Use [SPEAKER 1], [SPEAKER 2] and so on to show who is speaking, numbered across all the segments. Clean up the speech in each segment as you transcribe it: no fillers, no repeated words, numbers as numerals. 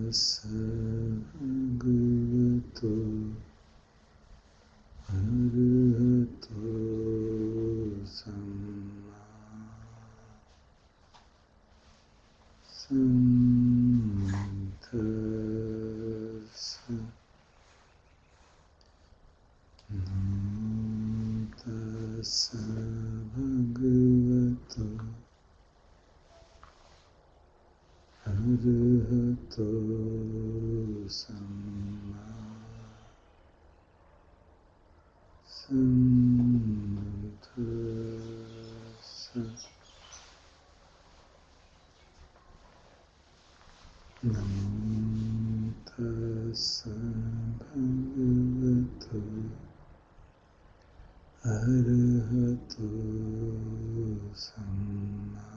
[SPEAKER 1] भगवतो अरहतो सम्मा सम्बुद्धिस्स। नमो तस्स भगवतो अरहतो सम्मा सम्बुद्धिस्स। नमो तस्स भगवतो अरहतो सम्मा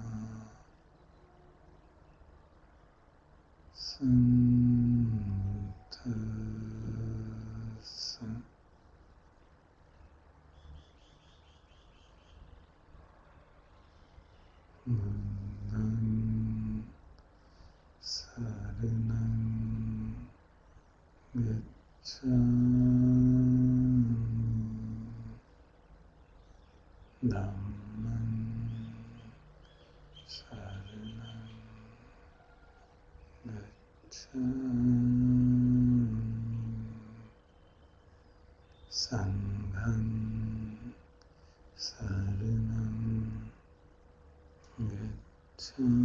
[SPEAKER 1] सम्बुद्धिस्स। बुद्धं शरणं गच्छामि धम्मं शरणं गच्छामि संघं शरणं गच्छामि।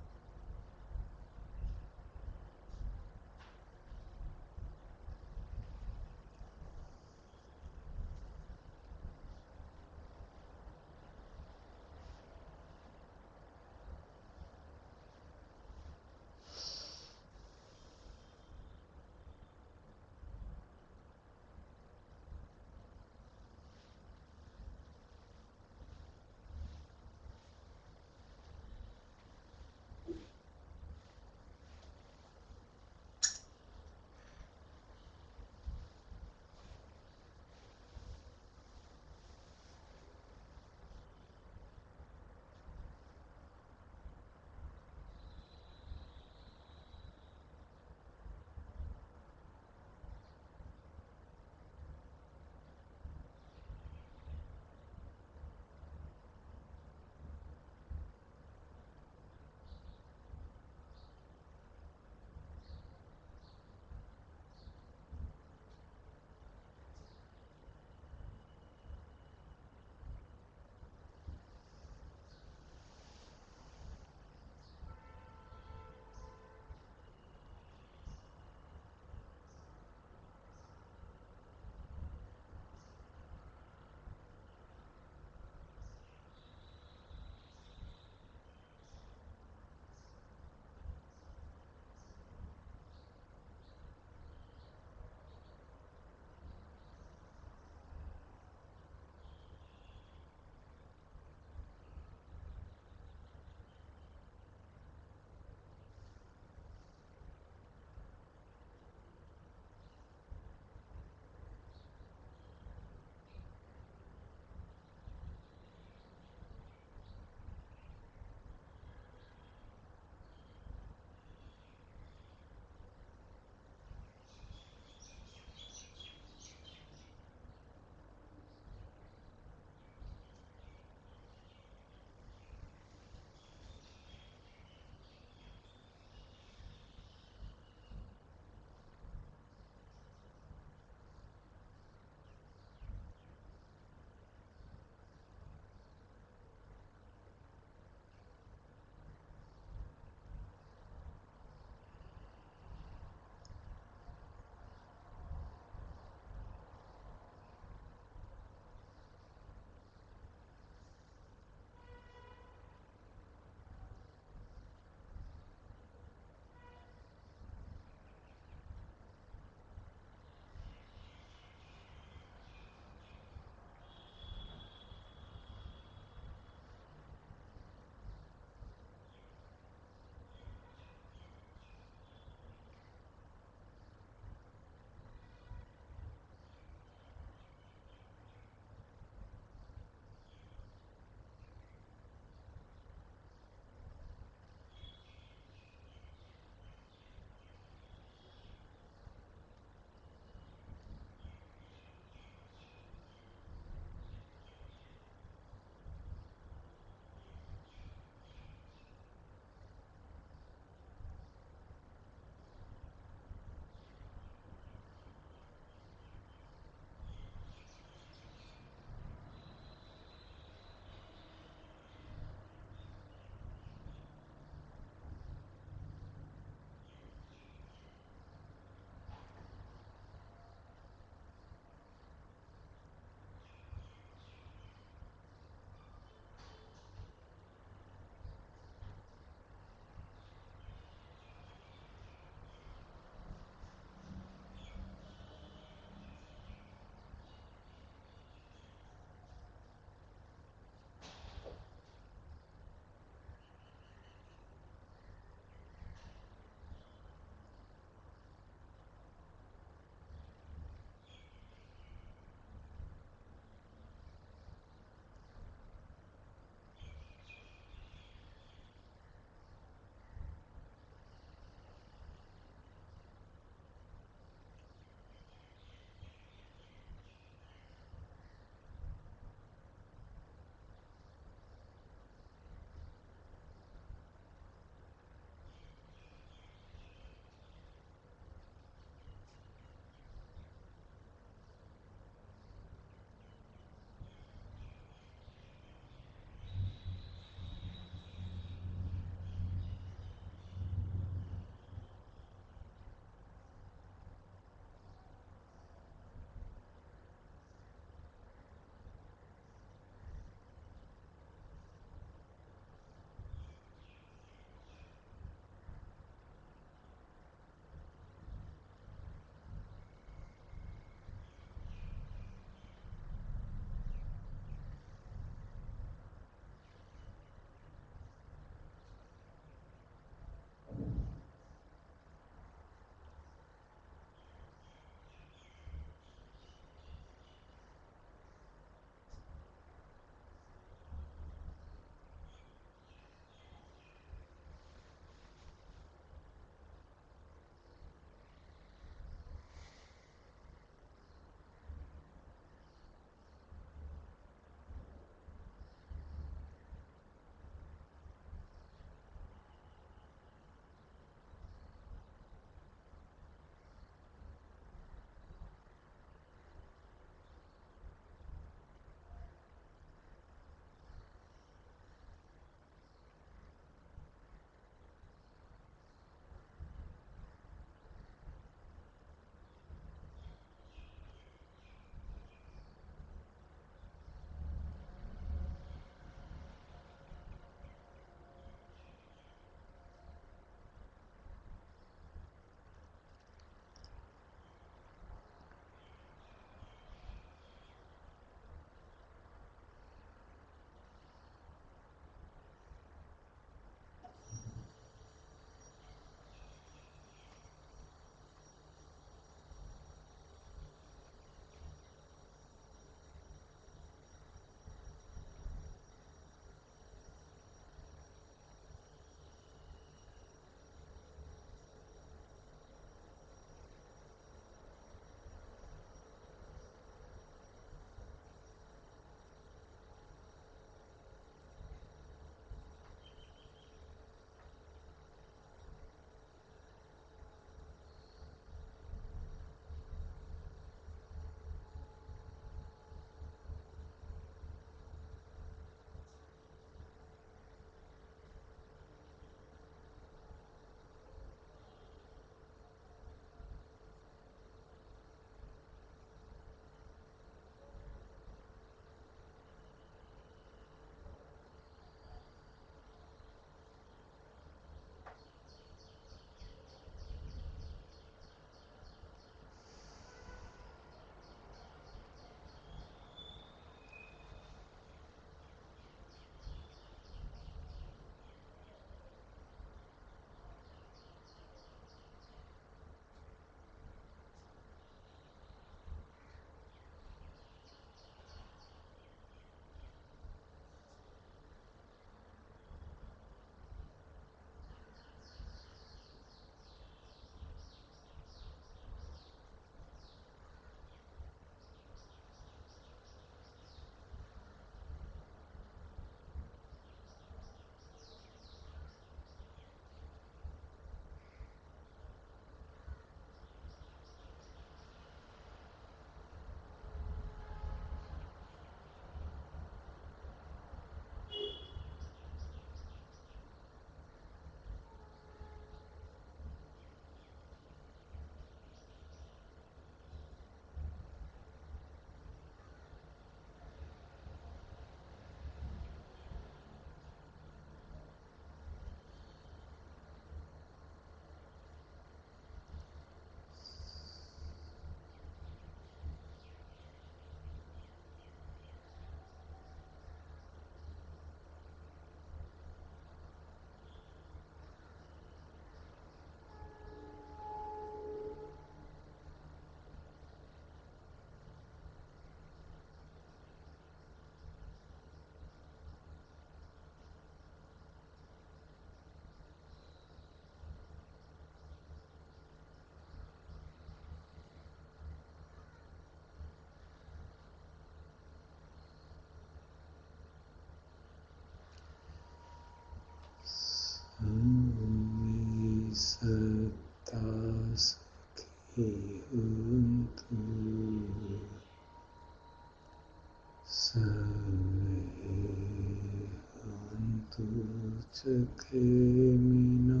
[SPEAKER 1] चकेमिनो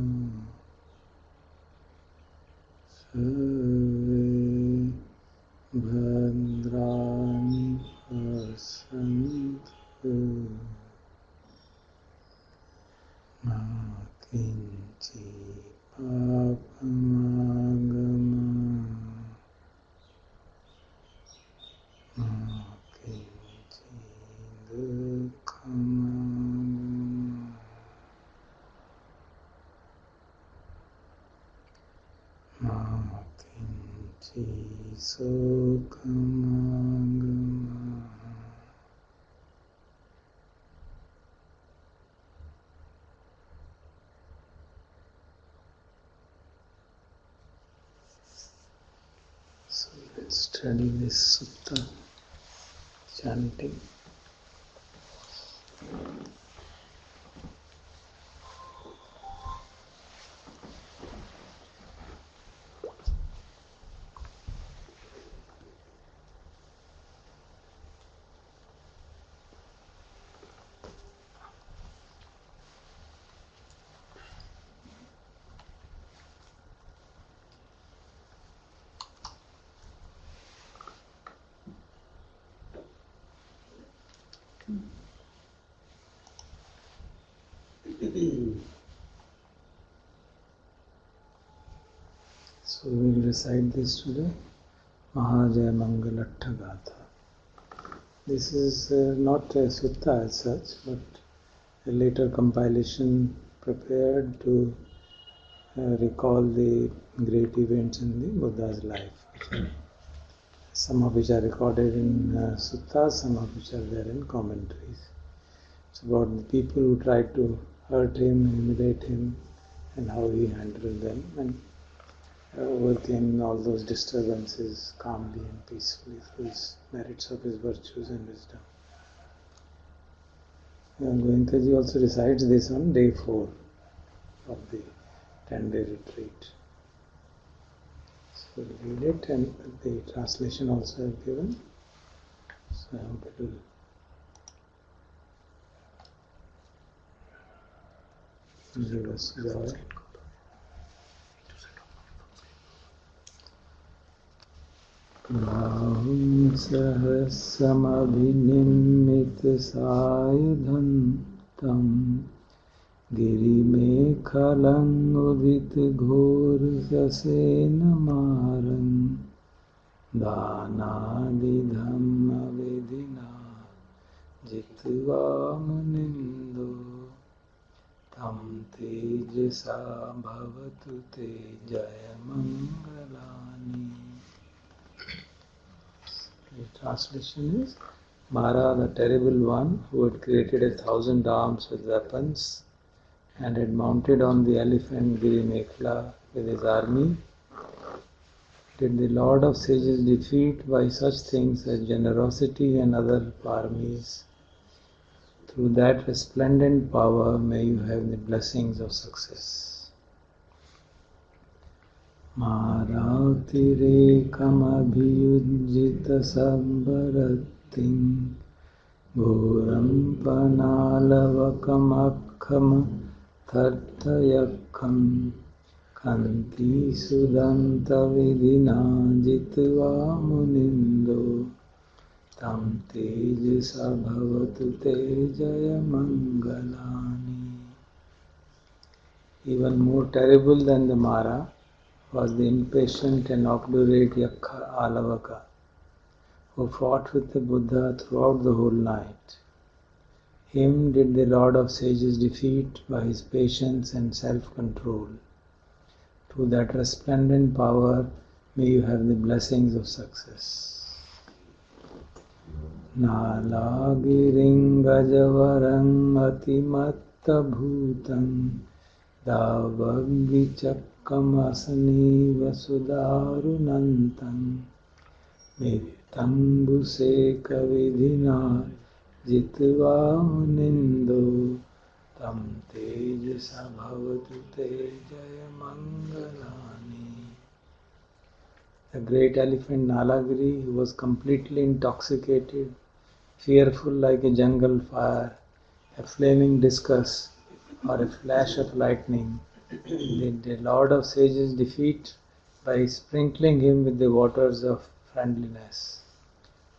[SPEAKER 1] सर्वे भद्राणि पश्यन्तु मा किञ्चित् पापमागमत् मा किञ्चित् दुःखमागमत् मा किञ्चित् शोकमागमत् So let's study this sutta chanting. So we will recite this today, Mahajaya Mangalattha Gatha. This is not a sutta as such, but a later compilation prepared to recall the great events in the Buddha's life. Some of which are recorded in suttas, some of which are there in commentaries. It's about the people who tried to hurt him, humiliate him, and how he handled them, and overcame all those disturbances calmly and peacefully through his merits of his virtues and wisdom. Goenkaji also recites this on day 4 of the 10-day retreat. So we'll read it, and the translation also is given. So I hope it will give us joy. Rahum sahasramabhinimit sayadhantam girimekhalang udit ghor sasena maram dhanadi dhamma vedina jitva munindo tam tejasa bhavatu te jaya mangalani. The translation is, Mara, the terrible one, who had created 1,000 arms with weapons and had mounted on the elephant Girimekhala with his army, did the Lord of Sages defeat by such things as generosity and other paramis. Through that resplendent power, may you have the blessings of success. Marautirekamabhiyujjita sabbaratim ghoram panalavakamakkham thartayakkam kanti sudanta vidina jitva munindo tam tejasa bhavatu te jaya mangalani. Even more terrible than the Mara was the impatient and obdurate Yakha Alavaka, who fought with the Buddha throughout the whole night. Him did the Lord of Sages defeat by his patience and self-control. Through that resplendent power, may you have the blessings of success. Nalagiring Gajavarang Atimatta Bhutam Davagvichakkam Vasudarunantam Mittambuseka Vidhina Jitva Munindo Tam Tejasa Bhavatu Te Jaya Mangalani. The great elephant Nalagiri, who was completely intoxicated, fearful like a jungle fire, a flaming discus or a flash of lightning, did the Lord of Sages defeat by sprinkling him with the waters of friendliness.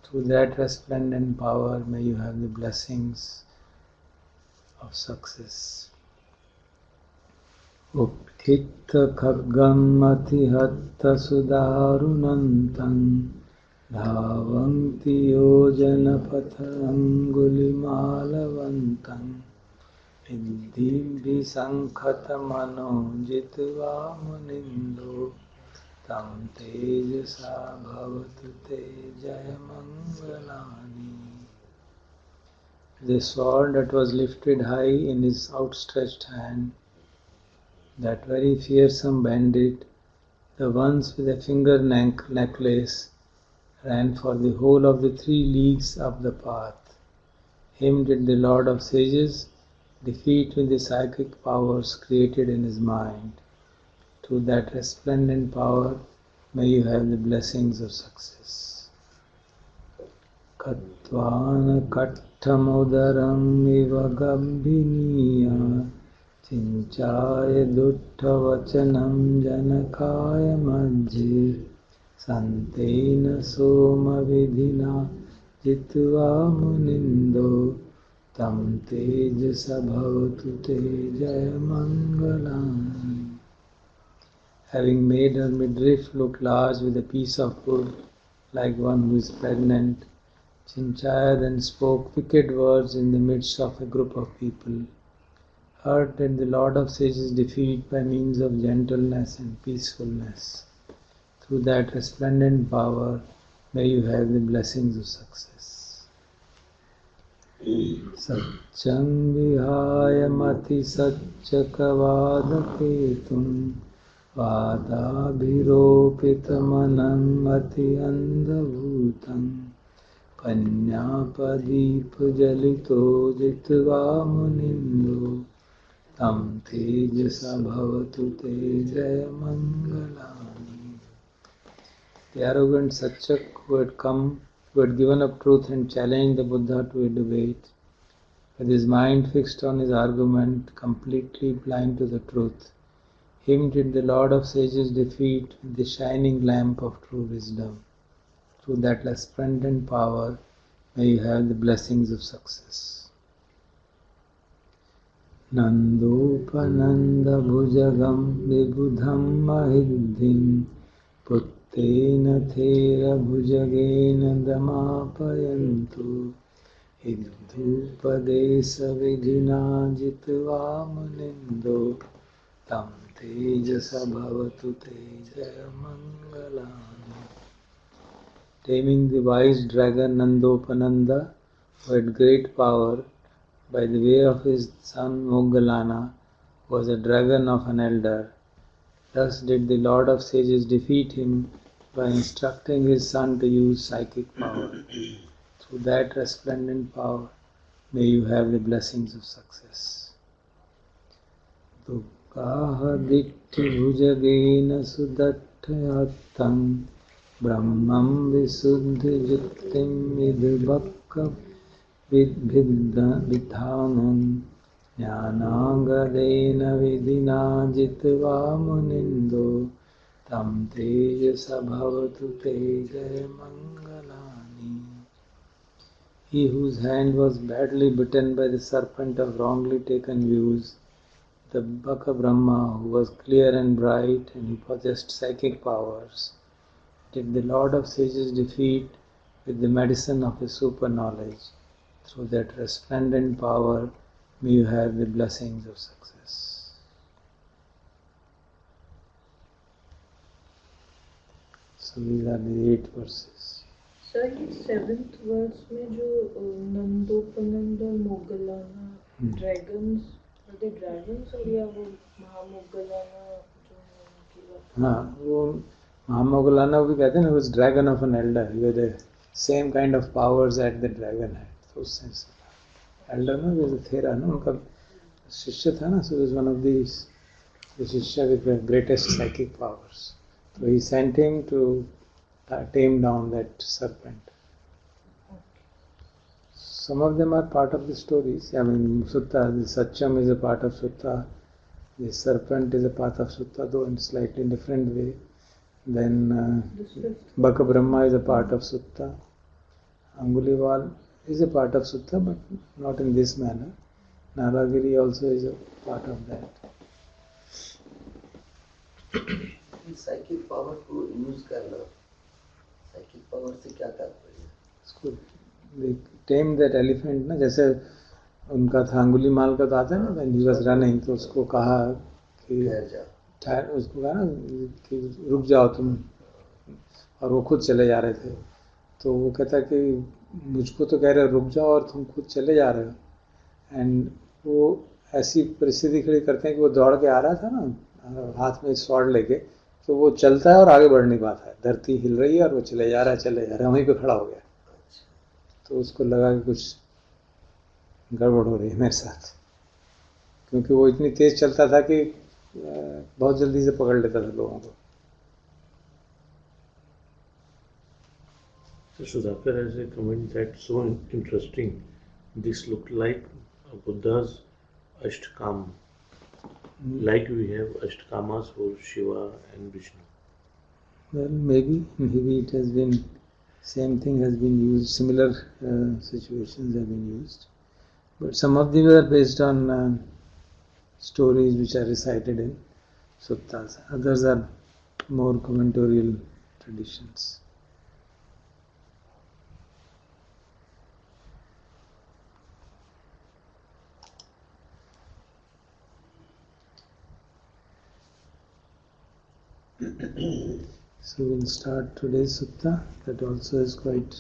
[SPEAKER 1] Through that resplendent power, may you have the blessings of success. Utthita khaggam atihatta sudarunantam dhavanti yojana pathangulimalavantam Viddhim visankhatamano jitva munindo tam tejasa bhavatu te jayamangalani. The sword that was lifted high in his outstretched hand, that very fearsome bandit, the ones with a finger necklace, ran for the whole of the 3 leagues up the path. Him did the Lord of Sages defeat with the psychic powers created in his mind. Through that resplendent power, may you have the blessings of success. Katvana katthamudaram iva gambhiniya Chinchaya duttavachanam janakaya majje Santena soma vidhina jitva munindo Tam tejasa bhavatu te jayamangalani. Having made her midriff look large with a piece of wood, like one who is pregnant, Chinchaya then spoke wicked words in the midst of a group of people. Her did the Lord of Sages defeat by means of gentleness and peacefulness. Through that resplendent power, may you have the blessings of success. Satcham vihaya mati satchakavadaketum Vadabhiropitamanam ati andabhutam Panyapadipjalito jitva munindo Tam tejasa bhavatu te jayamangalani. The arrogant Satchak who had given up truth and challenged the Buddha to a debate, with his mind fixed on his argument, completely blind to the truth, him did the Lord of Sages defeat with the shining lamp of true wisdom. Through that resplendent power, may you have the blessings of success. Nandopananda bhujagam vibudham mahiddhim Puttena thera bhujagena damapayantu Iddhupadesa vidhina jitva munindo Tam tejasa bhavatu te jayamangalani. Taming the wise dragon Nandopananda, who had great power, by the way of his son Moggallana, was a dragon of an elder. Thus did the Lord of Sages defeat him by instructing his son to use psychic power. Through that resplendent power, may you have the blessings of success. Dukkaha ditti bhujagena sudatthayatam Brahmam visuddhi juttim vidbhakka vidhanan Jnanagadena vidhina jitva munindo Tam tejasa bhavatu te jayamangalani. He whose hand was badly bitten by the serpent of wrongly taken views, the Baka Brahma, who was clear and bright and who possessed psychic powers, did the Lord of Sages defeat with the medicine of his super knowledge. Through that resplendent power, may you have the blessings of success. So these are the 8 verses.
[SPEAKER 2] Sir, ये 7th verse में जो नंदोपनंद और मोगलाना dragons, are they dragons और या वो महामोगलाना जो है उनकी बात?
[SPEAKER 1] हाँ, वो महामोगलाना भी कहते हैं ना, was dragon of an elder. He had the same kind of powers that the dragon had. So sense. Elder ना, was a Thera ना, उनका शिष्य था ना, so he was one of these, the Shishya with the greatest psychic powers. So he sent him to tame down that serpent. some of them are part of the stories. I mean, sutta, the Satcham is a part of sutta. The serpent is a part of sutta, though in slightly different way. Then Baka Brahma is a part of sutta. Anguliwal is a part of sutta, but not in this manner. Naragiri also is a part of that.
[SPEAKER 3] Psychic power को use करना, psychic power से क्या तात्पर्य?
[SPEAKER 1] उसको टेम that elephant ना, जैसे उनका था अंगुलीमाल का तो आता है ना, व्हेन ही वाज रनिंग तो उसको कहा कि उसको कहा ना कि रुक जाओ तुम, और वो खुद चले जा रहे थे, तो वो कहता कि मुझको तो कह रहे रुक जाओ और तुम खुद चले जा रहे हो. एंड वो ऐसी परिस्थिति खड़ी करते हैं कि वो दौड़ के आ रहा था ना हाथ में स्वॉर्ड लेके, तो वो चलता है और आगे बढ़ नहीं पाता है, धरती हिल रही है और वो चले जा रहा है वहीं पे खड़ा हो गया. तो उसको लगा कि कुछ गड़बड़ हो रही है मेरे साथ, क्योंकि वो इतनी तेज चलता था कि बहुत जल्दी से पकड़ लेता था लोगों को.
[SPEAKER 4] So Sudhakar has a comment that's so interesting. This looked like Buddha's Ashtakam, like we have Ashtakamas for Shiva and Vishnu.
[SPEAKER 1] Well, maybe it has been, same thing has been used, similar situations have been used. But some of these are based on stories which are recited in suttas. Others are more commentatorial traditions. So we'll start today's sutta. That also is quite.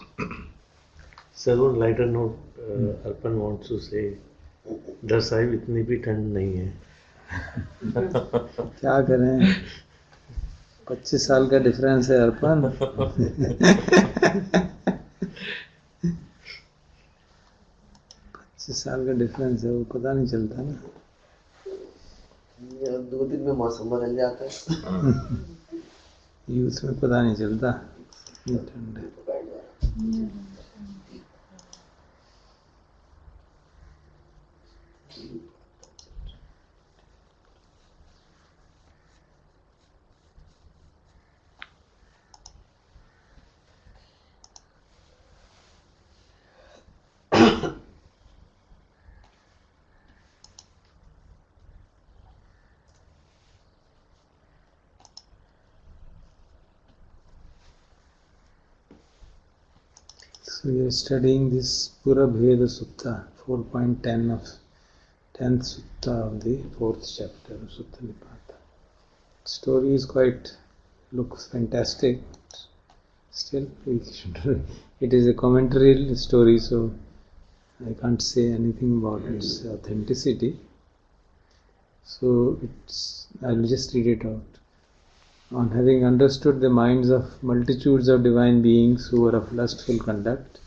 [SPEAKER 4] Sir, on lighter note, Arpan wants to say, दर साहिब इतनी भी ठंड नहीं है.
[SPEAKER 1] क्या करें, 25 साल का difference है अर्पण. 25 साल का डिफरेंस है, वो पता नहीं चलता ना.
[SPEAKER 3] 2 दिन में मौसम बदल जाता है.
[SPEAKER 1] यूथ में पता नहीं चलता ये ठंड है. So we are studying this Pura Bheda Sutta, 4.10 of 10th Sutta of the 4th chapter of Sutta Nipata. Story is looks fantastic. Still, it is a commentary story, so I can't say anything about its authenticity. So I'll just read it out. On having understood the minds of multitudes of divine beings who were of lustful conduct,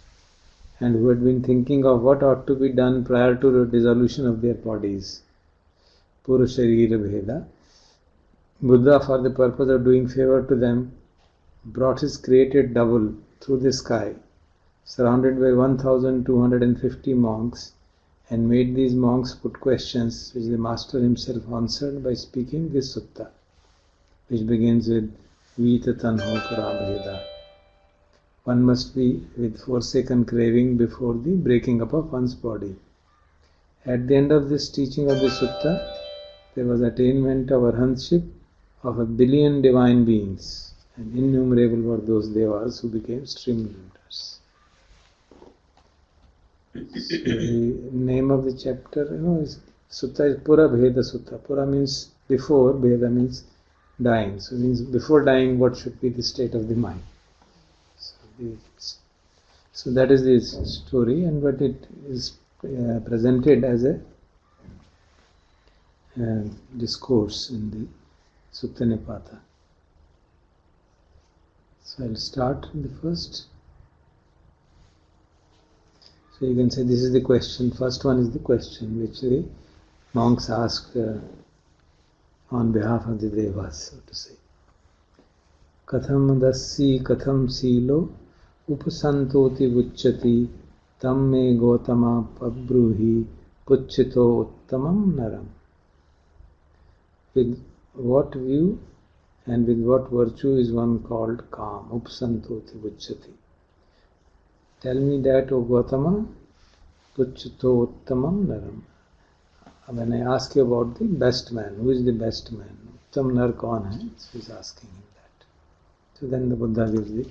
[SPEAKER 1] and who had been thinking of what ought to be done prior to the dissolution of their bodies, Pura Sharira Bheda, Buddha, for the purpose of doing favor to them, brought his created double through the sky, surrounded by 1,250 monks, and made these monks put questions which the Master himself answered by speaking this sutta, which begins with Vita Tanho Parabheda. One must be with forsaken craving before the breaking up of one's body. At the end of this teaching of the sutta, there was attainment of arhantship of 1 billion divine beings, and innumerable were those devas who became stream leaders. So the name of the chapter, is sutta is Pura Bheda Sutta. Pura means before, Bheda means dying. So it means before dying, what should be the state of the mind. So that is the story, and but it is presented as a discourse in the Sutta Nipata. So I'll start the first. So you can say this is the question. First one is the question which the monks ask on behalf of the devas, so to say. Katham dassi katham silo upasantoti vucchati tam me Gautama pabruhi puchito uttamam naram. With what view and with what virtue is one called calm? Upsantoti uchati. Tell me that, O Gautama, puchito uttamam naram. When I ask you about the best man, who is the best man? Uttam nar kaun hai? So he's asking him that. So then the Buddha gives the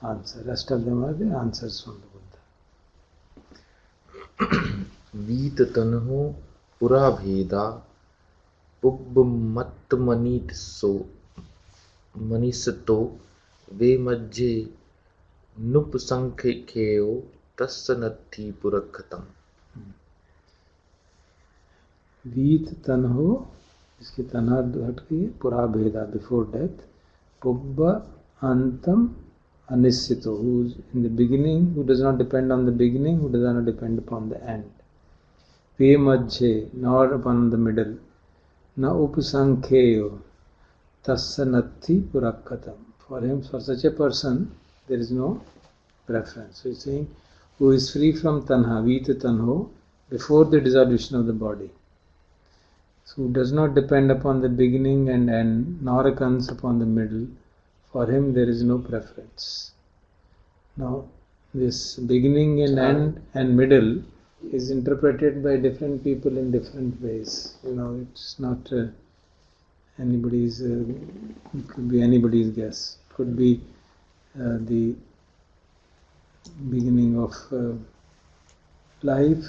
[SPEAKER 1] answer. Rest of them are the answers from the Buddha.
[SPEAKER 5] वीत तनहो पुरा भेदा पुब्ब मत मनीसतो वे मज्जे नुप संख्येयो तस्सनत्थि पुरखतम.
[SPEAKER 1] वीत तनहो, इसकी तनहा हट गई है, पुरा भेदा बिफोर डेथ, पुब्ब अंतम अनिश्चितो, who is in the beginning, who does not depend on the beginning, who does not depend upon the end. Ve majhe, nor upon the middle. Na upasankheyo, tassanatti purakkatam. For him, for such a person, there is no preference. So he is saying, who is free from tanha, vita tanho, before the dissolution of the body. So who does not depend upon the beginning and end, nor comes upon the middle. For him, there is no preference. Now, this beginning and end and middle is interpreted by different people in different ways. It's not anybody's, it could be anybody's guess. It could be the beginning of life,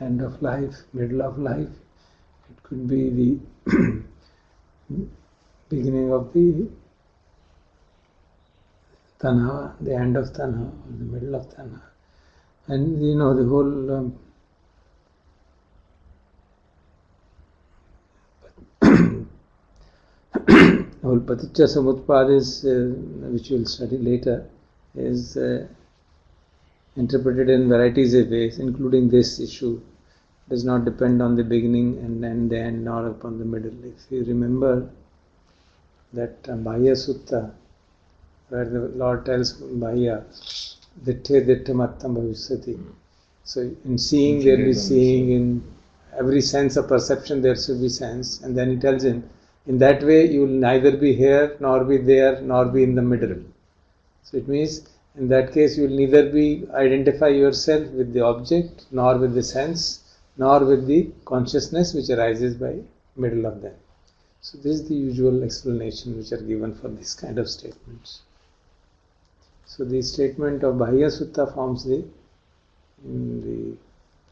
[SPEAKER 1] end of life, middle of life. It could be the beginning of the tanha, the end of tanha, or the middle of tanha. And the whole whole paticca samutpad is, which we will study later, is interpreted in varieties of ways, including this issue. Does not depend on the beginning and the end, nor upon the middle. If you remember that Bahya Sutta, where the Lord tells Bahya, Ditthe Ditthe Mattam Bhavishyati. So in seeing there will be seeing, in every sense of perception there should be sense, and then he tells him, in that way you will neither be here, nor be there, nor be in the middle. So it means, in that case you will neither identify yourself with the object, nor with the sense, nor with the consciousness which arises by middle of them. So this is the usual explanation which are given for this kind of statements. So the statement of Bahya Sutta forms the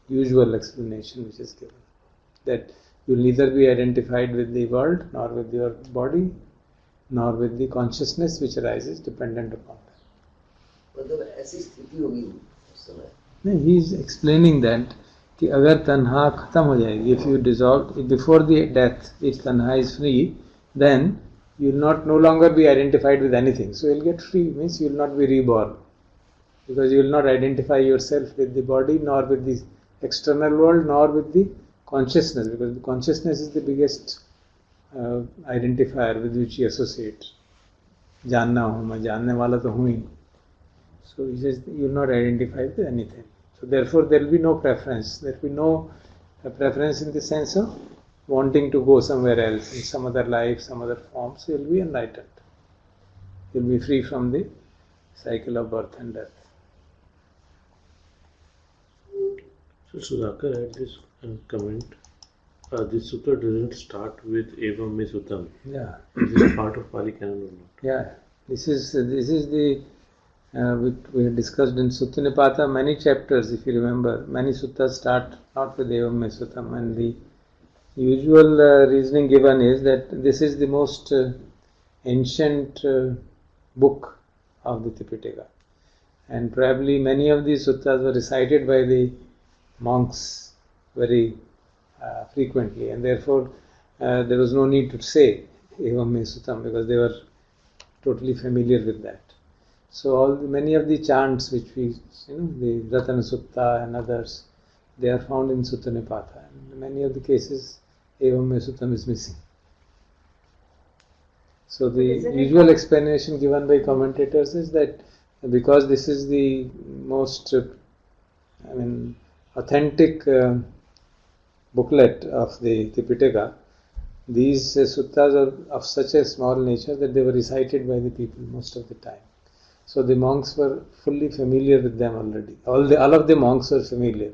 [SPEAKER 1] usual explanation which is given. That you will neither be identified with the world, nor with your body, nor with the consciousness which arises dependent upon that.
[SPEAKER 3] मतलब ऐसी स्थिति होगी उस समय.
[SPEAKER 1] नहीं, he is explaining that कि अगर तन्हा खत्म हो जाएगी, if you dissolve before the death, if tanha is free, then you will no longer be identified with anything. So you will get free, means you will not be reborn, because you will not identify yourself with the body, nor with the external world, nor with the consciousness, because the consciousness is the biggest identifier with which you associate. जानना हूँ मैं, जानने वाला तो हूँ ही. So he says you will not identify with anything. So therefore there will be no preference. There will be no preference in the sense of wanting to go somewhere else, in some other life, some other form. So you will be enlightened. You will be free from the cycle of birth and death.
[SPEAKER 4] So Sudhakar had this comment. This sutta doesn't start with Evam Me Sutam.
[SPEAKER 1] Yeah.
[SPEAKER 4] Is this part of Pali Canon or not?
[SPEAKER 1] Yeah. This is the which we had discussed in Sutta Nipata, many chapters, if you remember. Many suttas start not with Evam Me Sutam, and the usual reasoning given is that this is the most ancient book of the Tipitaka, and probably many of these suttas were recited by the monks very frequently, and therefore there was no need to say Evam Me Sutam, because they were totally familiar with that. So many of the chants which we, the Ratana Sutta and others, they are found in Sutta Nipata. And in many of the cases, Evam Me Sutam is missing. So the usual explanation given by commentators is that because this is the most authentic booklet of the Tipitaka, these suttas are of such a small nature that they were recited by the people most of the time. So the monks were fully familiar with them already. All of the monks were familiar.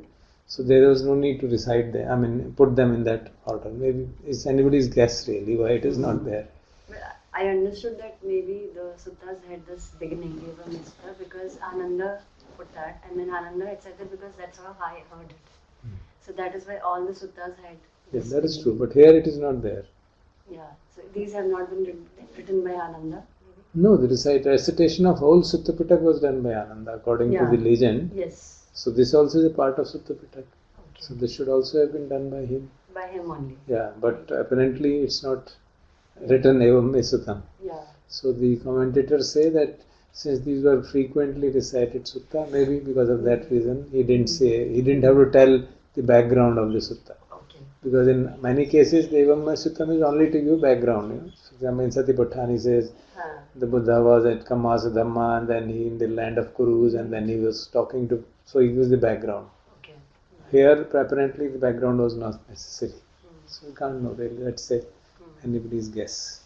[SPEAKER 1] So there was no need to recite them, put them in that order. Maybe it's anybody's guess really why it is not there.
[SPEAKER 6] But I understood that maybe the suttas had this beginning, Eva Mista, because Ananda put that, and then Ananda accepted because that's how I heard it. So that is why all the suttas had.
[SPEAKER 1] Yes,
[SPEAKER 6] this
[SPEAKER 1] that is
[SPEAKER 6] beginning.
[SPEAKER 1] true. But here it is not there.
[SPEAKER 6] Yeah. So these have not been written by Ananda.
[SPEAKER 1] No, the recitation of whole Sutta Pitaka was done by Ananda according to the legend.
[SPEAKER 6] Yes.
[SPEAKER 1] So this also is a part of Sutta Pitaka.
[SPEAKER 6] Okay.
[SPEAKER 1] So this should also have been done by him.
[SPEAKER 6] By him only.
[SPEAKER 1] Yeah, but apparently it's not written Evam Mesutam.
[SPEAKER 6] Yeah.
[SPEAKER 1] So the commentators say that since these were frequently recited sutta, maybe because of that reason he didn't have to tell the background of the sutta.
[SPEAKER 6] Okay.
[SPEAKER 1] Because in many cases the Evam Mesutam is only to give background. For example, in Satipatthani says the Buddha was at Kamasa Dhamma and then he in the land of Kurus and then he was talking to, so he gives the background.
[SPEAKER 6] Okay.
[SPEAKER 1] Here apparently the background was not necessary. So we can't know really, let's say anybody's guess.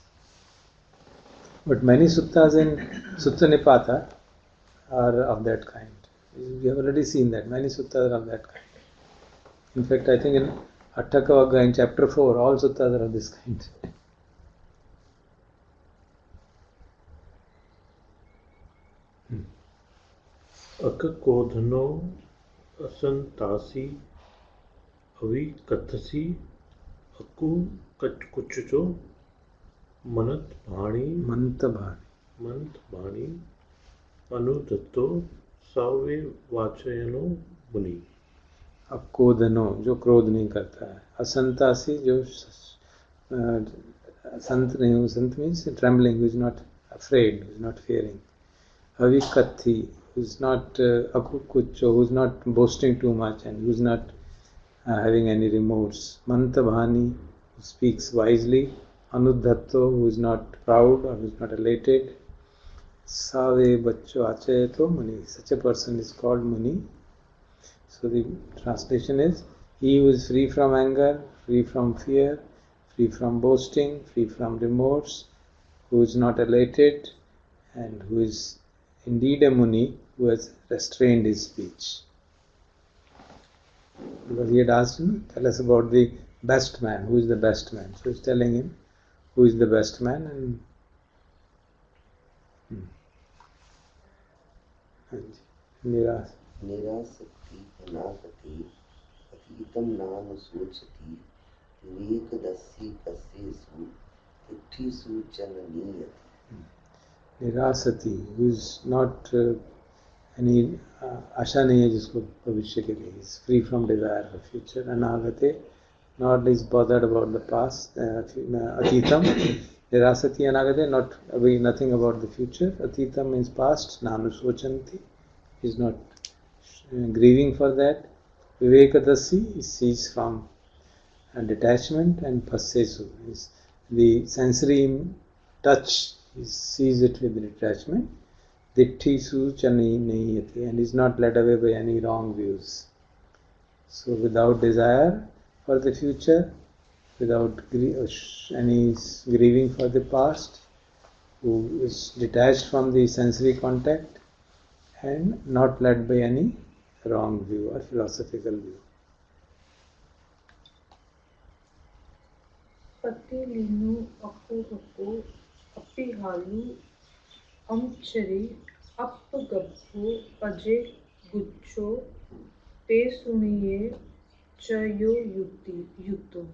[SPEAKER 1] But many suttas in Sutta Nipata are of that kind. We have already seen that. Many suttas are of that kind. In fact, I think in Atthakavagga in chapter 4, all suttas are of this kind.
[SPEAKER 4] अककोधनो असंतासी अवि कथसी अकु कुचचो मनत भाणी अनुदत्तो सावे वाचयनो मुनि.
[SPEAKER 1] अक्कोधनो जो क्रोध नहीं करता है, असंतासी जो संत नहीं, संत means trembling, who is not afraid, who is not fearing. Avikatti, who is not akukucho, who is not boasting too much and who is not having any remorse. Mantabhani, who speaks wisely. Anudhatto, who is not proud or who is not elated. Save baccho achayato muni, such a person is called muni. So the translation is, he who is free from anger, free from fear, free from boasting, free from remorse, who is not elated, and who is indeed a muni, who has restrained his speech. Because he had asked him, tell us about the best man, who is the best man. So he's telling him who is the best man, and
[SPEAKER 3] निरासक्ति अनासक्ति अतीतम नाम सोचती विवेकदस्सी कस्येषु तिष्ठिषु जननीयति.
[SPEAKER 1] Nirasati, who is not any asha nahi hai jisko bhavishya ke liye, is free from desire for future. Anagate, not is bothered about the past. Atitam, nirasati anagate, not aware nothing about the future. Atitam means past. Nanu sochanti, is not grieving for that. Vivekadasi is ceased from detachment, and passesu is the sensory touch. He sees it with detachment. Ditthisu chani nayati, and is not led away by any wrong views. So without desire for the future, without any grieving for the past, who is detached from the sensory contact and not led by any wrong view or philosophical view.
[SPEAKER 2] Pati linu akko hakko Apihalu, Amchari, Appagabho, Aje Gucho, Pesuniye, Chayo Yuto.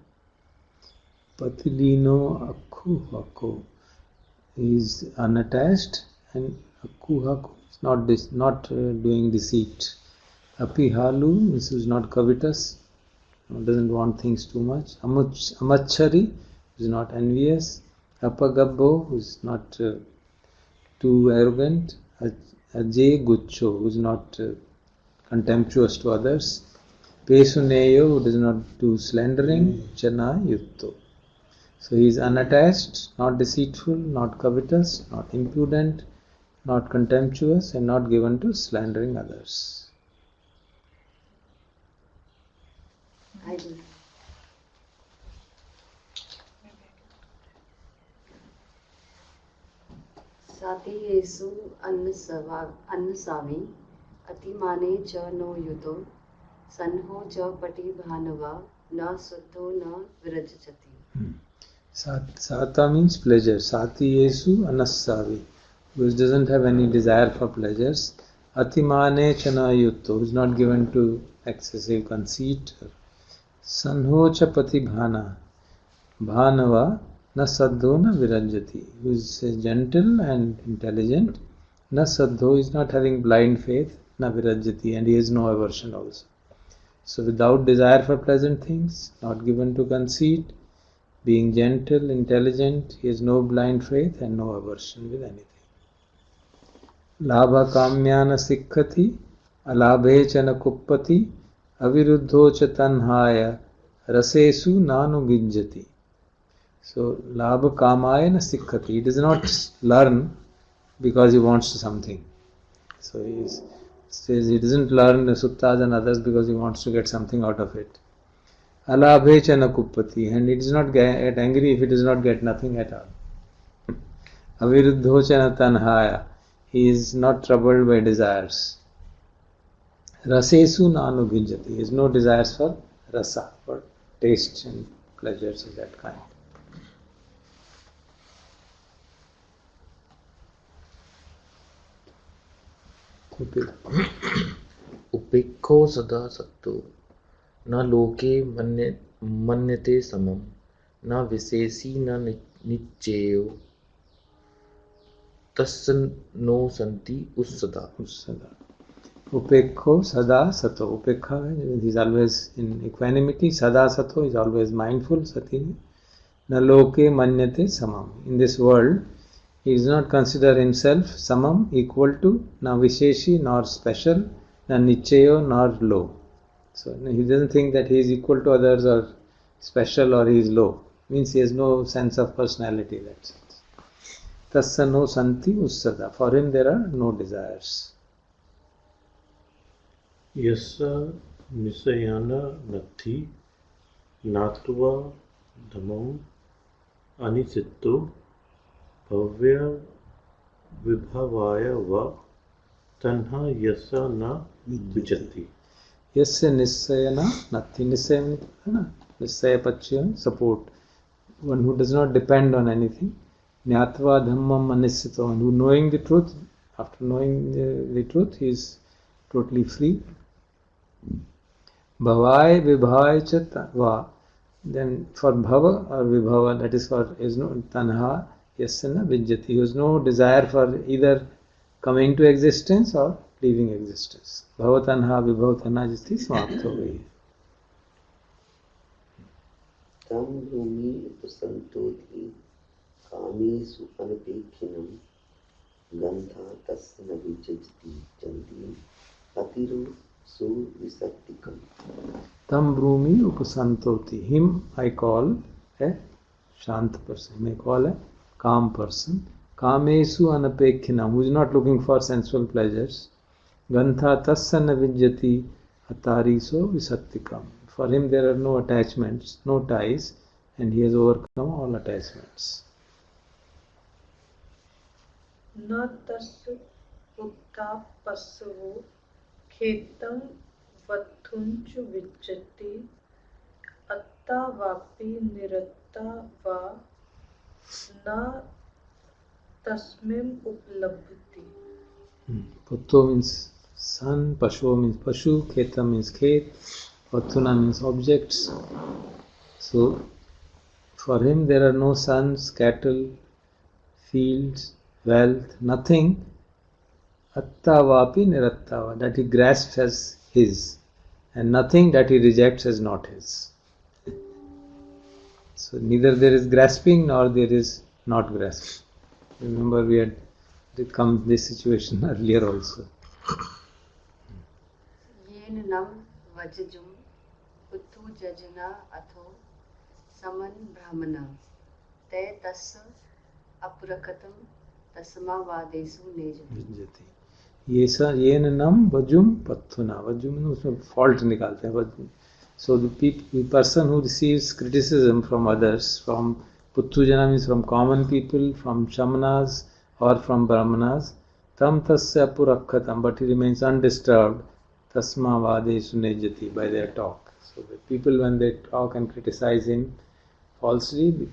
[SPEAKER 1] Patilino Akkuhako is unattached, and Akkuhako is not doing deceit. Apihalu is not covetous, doesn't want things too much. Amachari is not envious. Apagabbo, who is not too arrogant. Ajay Gucho, who is not contemptuous to others. Pesuneyo, who does not do slandering. Chana Yutto. So he is unattached, not deceitful, not covetous, not impudent, not contemptuous, and not given to slandering others.
[SPEAKER 6] I do. साति येषु अन्नसावी अतिमाने च no Yuto सन्हो च पटि भानवा न शुद्धो न विरजति.
[SPEAKER 1] Sata means pleasure. Sati yesu anassavi, which doesn't have any desire for pleasures. Atimane chana yutto, who is not given to excessive conceit. Sanho chapati bhana, bhanava na saddho na viranjati, who is gentle and intelligent. Na saddho is not having blind faith, na viranjati, and he has no aversion also. So without desire for pleasant things, not given to conceit, being gentle, intelligent, he has no blind faith and no aversion with anything. Labha kamyana sikkhati, alabhe chana kuppati, aviruddho cha tanhaya, rasesu nanu ginjati. So, labha kamaya na sikkhati. He does not learn because he wants something. So, he says he doesn't learn the suttas and others because he wants to get something out of it. Alabhe chana kuppati, and he does not get angry if he does not get nothing at all. Aviruddho chana tanhaya, he is not troubled by desires. Rasesu nanu ginjati, he has no desires for rasa, for taste and pleasures of that kind.
[SPEAKER 5] उपेक्षो सदा सत्तो न लोके मन्यते समम न विशेषी न निश्चयो तस्य no संति उस्सदा.
[SPEAKER 1] Upekho sada sato. Upekha is always in equanimity. Sada sato is always mindful. Sati. Na loke manyate samam. In this world, he does not consider himself samam, equal to, na visheshi, nor special, na nichayo, nor low. So he doesn't think that he is equal to others or special or he is low. Means he has no sense of personality. That's it. Tasya no santi ussada. For him there are no desires.
[SPEAKER 4] Yassa nisayana natti natva dhamam anisitto bhavya vibhavaya va tanha yassa na vijati.
[SPEAKER 1] Yasya nisayana natti. Nisaya means nisaya pachya, support. One who does not depend on anything. Jnatva dhammam anisito. And who knowing the truth, after knowing the truth, he is totally free. Bhavai vibhavai chatva. Then for bhava or vibhava, that is for is no tanha yasana vijjati. He has no desire for either coming to existence or leaving existence. Bhava tanha vibhava tanha jasti समाप्त हो गई.
[SPEAKER 3] Tam brumi upasantoti कामेषु अनपेक्षिणं गन्धा तस्य न विजयति चलति अतिरो सुविसक्तिकम्.
[SPEAKER 1] Tam brumi upasantoti. Him I call a shant person. I call a calm person. Kamesu anapekhinam, who is not looking for sensual pleasures. Gantha tasya na vijjati atariso visattikam. For him there are no attachments, no ties, and he has overcome all attachments.
[SPEAKER 2] न तस्य उत्तापस्सवो खेतं वथुंच विच्यते अत्ता वापि निरत्ता वा न तस्मिन् उपलभ्यते.
[SPEAKER 1] Putto means son, Pashu means Pashu, Kheta means Khet, Vathuna means objects. So, for him there are no sons, cattle, fields, wealth, nothing. Attavapi nirattava, that he grasps as his, and nothing that he rejects as not his. So, neither there is grasping nor there is not grasping. Remember, we had come this situation earlier also.
[SPEAKER 6] येन नम वजजुम उत्थु जजना अथो समन ब्राह्मण ते तस्य अपुरकतम तस्मावादेषु नेजति.
[SPEAKER 1] ये सा येन नम वजुम पत्थुना. वजुम में उसमें fault निकालते हैं. So the person who receives criticism from others, from Puttujana means from common people, from Shamanas or from Brahmanas, tam tasya purakhatam, but he remains undisturbed, tasma vadeshu nejati, by their talk. So the people, when they talk and criticize him falsely,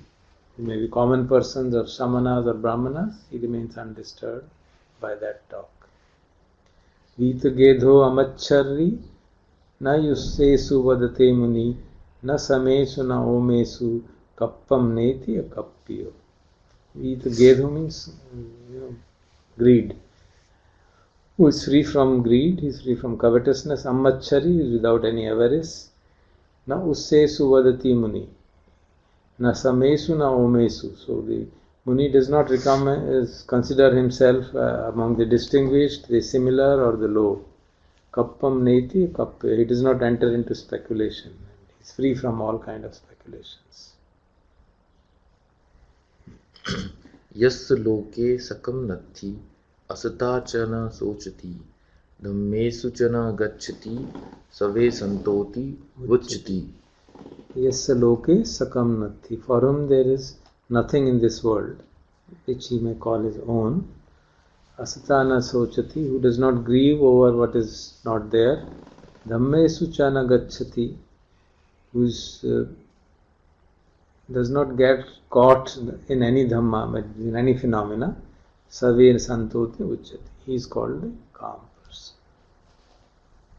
[SPEAKER 1] maybe common persons or Shamanas or Brahmanas, he remains undisturbed by that talk. Vita gedho amacharri na yussesu vadate muni na samesu na omesu kappam neti akappyo. Vita gedho means greed. Who is free from greed, he is free from covetousness. Amachari is without any avarice. Na ussesu vadati muni. Na samesu na omesu. So the Muni does not consider himself among the distinguished, the similar or the low. Kappam neti kappya. He does not enter into speculation. He is free from all kind of speculations.
[SPEAKER 5] यस्य लोके सकम नत्थि असता च न सोचति धम्मेषु च न गच्छति सवे संतोति उच्यति.
[SPEAKER 1] Yasya loke sakam natti. For whom there is nothing in this world which he may call his own. Asatana sochati, who does not grieve over what is not there. Dhammesu chana gacchati, who does not get caught in any dhamma, in any phenomena. Savir santoti uchati. He is called the calm person.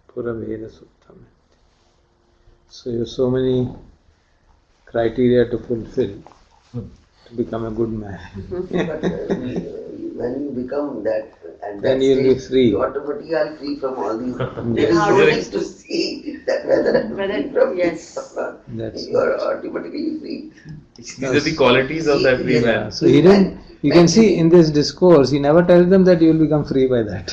[SPEAKER 1] Pura Veda Sutta. So you have so many criteria to fulfill to become a good man.
[SPEAKER 3] But when you become that, and
[SPEAKER 1] Then
[SPEAKER 3] that
[SPEAKER 1] you will be
[SPEAKER 3] stage,
[SPEAKER 1] free.
[SPEAKER 3] you automatically are free from all these. There
[SPEAKER 1] Yes.
[SPEAKER 3] is no need to see that whether I'm
[SPEAKER 6] Whether-
[SPEAKER 3] free from
[SPEAKER 6] yes.
[SPEAKER 3] this or not.
[SPEAKER 1] That's
[SPEAKER 3] You are automatically free.
[SPEAKER 5] These are the qualities of the every
[SPEAKER 3] Yeah.
[SPEAKER 5] man.
[SPEAKER 1] So he didn't. You can see in this discourse, he never tells them that you will become free by that.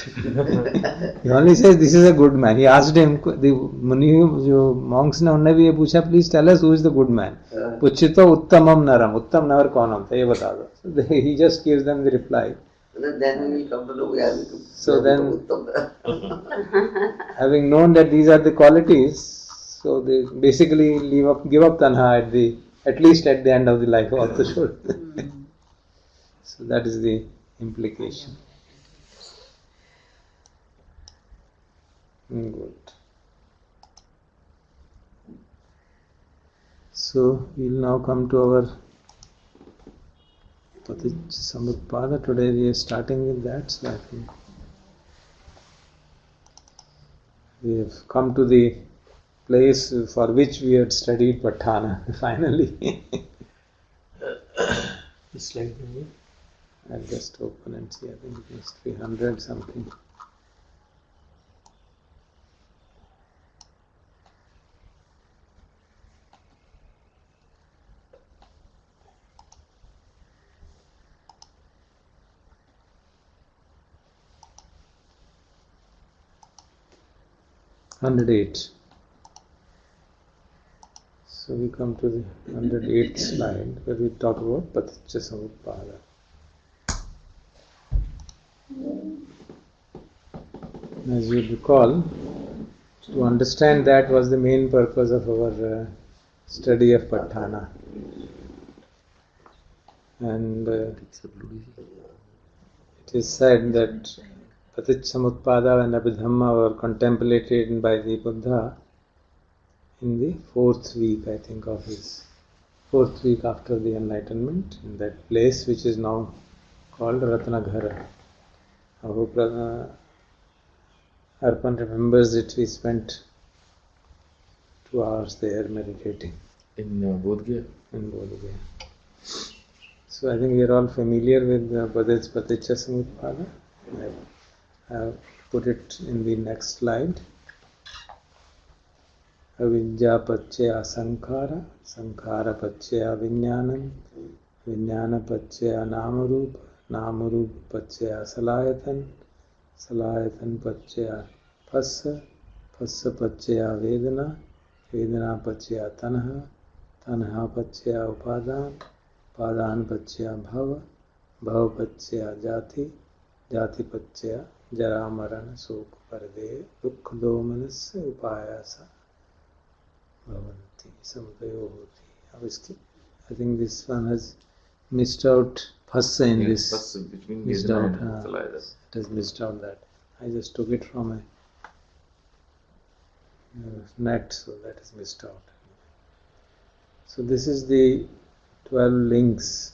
[SPEAKER 1] He only says this is a good man. He asked him, the Muni, जो monks ने उन्होंने भी ये पूछा, please tell us who is the good man. पुच्छितो उत्तमम नरम. उत्तम नर कौन होता है ये बता दो. So he just gives them the reply.
[SPEAKER 3] And then we will come to know we are
[SPEAKER 1] So then- Having known that these are the qualities, so they basically give up tanha at least at the end of the life also should. So that is the implication. Good. So we will now come to our Paticca Samutpada. Today we are starting with that. So I think we have come to the place for which we had studied P. Finally.
[SPEAKER 4] Slide number.
[SPEAKER 1] I'll just open and see. I think it was 300 something. $108. So we come to the 108th slide where we talk about Paticca Samutpada. As you recall, to understand that was the main purpose of our study of P. And it is said that Paticca Samutpada and Abhidhamma were contemplated by the Buddha in the fourth week, I think, of his fourth week after the enlightenment, in that place which is now called Ratnaghara. I hope Arpan remembers it. We spent 2 hours there meditating
[SPEAKER 5] In Bodh Gaya.
[SPEAKER 1] in Bodh Gaya. So I think we are all familiar with Paticca Samutpada. I have put it in the next slide. Avidya Pacchaya Sankhara, Sankhara Pacchaya Vijnanam, Vijnana Pacchaya Namarup, Namarup Pacchaya Salayatan, Salayatan Pacchaya Phassa, Phassa Pacchaya Vedana, Vedana Pacchaya Tanha, Tanha Pacchaya Upadan, Upadan Pacchaya Bhava, Bhava Pacchaya Jati, Jati Pacchaya Jara Marana Sukh Parde, Dukh Domanasya Upayasa, bhavanti, samvayo hoti. I think this one has missed out phassa in this.
[SPEAKER 5] Phassa, which means
[SPEAKER 1] Missed
[SPEAKER 5] Vedana
[SPEAKER 1] out.
[SPEAKER 5] and Salaya.
[SPEAKER 1] It has missed out that. I just took it from a net, so that is missed out. So this is the 12 links,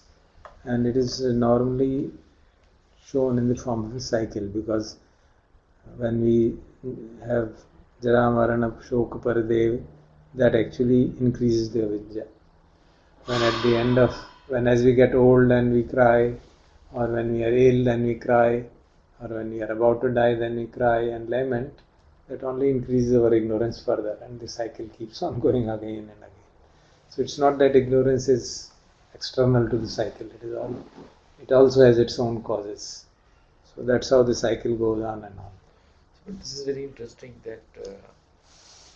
[SPEAKER 1] and it is normally shown in the form of a cycle, because when we have Jara Marana Shoka Paradev, that actually increases the avidya. When at the end of, when as we get old and we cry, or when we are ill and we cry, or when we are about to die then we cry and lament, that only increases our ignorance further, and the cycle keeps on going again and again. So it's not that ignorance is external to the cycle, it also has its own causes. So that's how the cycle goes on and on.
[SPEAKER 5] But this is very interesting that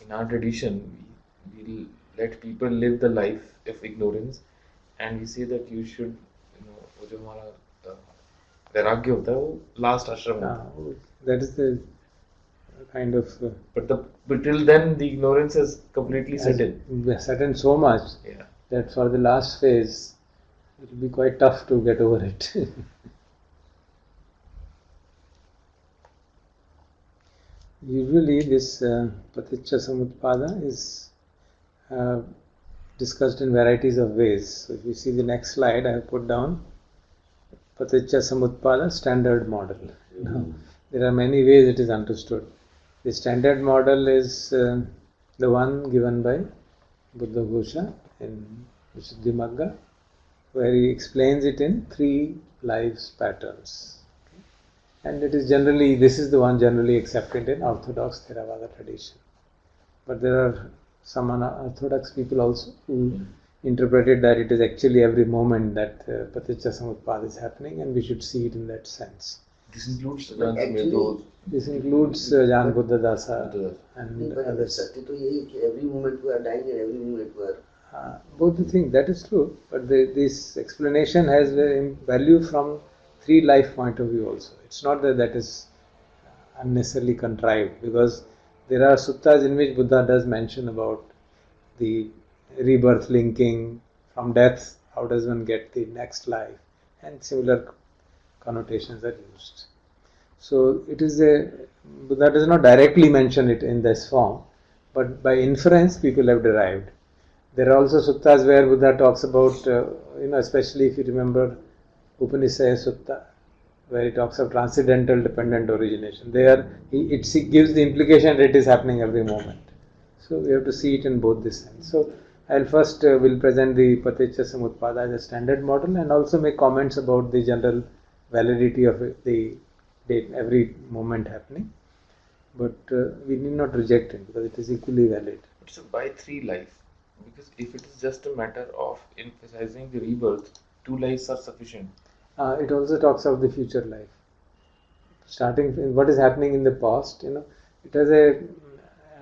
[SPEAKER 5] in our tradition we let people live the life of ignorance, and we say that you should, वो जो हमारा वैराग्य होता है वो last ashram होता है.
[SPEAKER 1] That is the kind of
[SPEAKER 5] But till then the ignorance has completely set in.
[SPEAKER 1] set in so much that for the last phase it will be quite tough to get over it. Usually this Paticca Samutpada is discussed in varieties of ways. So if you see the next slide, I have put down Paticca Samutpada standard model. Now, there are many ways it is understood. The standard model is the one given by Buddha Ghosha in Visuddhimagga, where he explains it in 3 lives patterns. And it is generally, this is the one generally accepted in Orthodox Theravada tradition. But there are some unorthodox people also who interpreted that it is actually every moment that Paticca Samutpada is happening, and we should see it in that sense.
[SPEAKER 5] This includes
[SPEAKER 1] This includes Jan Buddha Dasa and others.
[SPEAKER 3] सत्य तो यही कि every moment we are dying and every moment we are.
[SPEAKER 1] Both the things, that is true, but this explanation has value from 3 life point of view also. It's not that that is unnecessarily contrived, because there are suttas in which Buddha does mention about the rebirth linking from death, how does one get the next life, and similar connotations are used. So it is Buddha does not directly mention it in this form, but by inference people have derived. There are also suttas where Buddha talks about, especially if you remember Upanishad Sutta, where he talks of transcendental dependent origination. There, it gives the implication that it is happening every moment. So we have to see it in both this sense. So I'll first will present the Paticca Samutpada as a standard model, and also make comments about the general validity of every moment happening. But we need not reject it, because it is equally valid.
[SPEAKER 5] So why 3 lives? Because if it is just a matter of emphasizing the rebirth, 2 lives are sufficient.
[SPEAKER 1] It also talks of the future life. Starting in what is happening in the past, it has a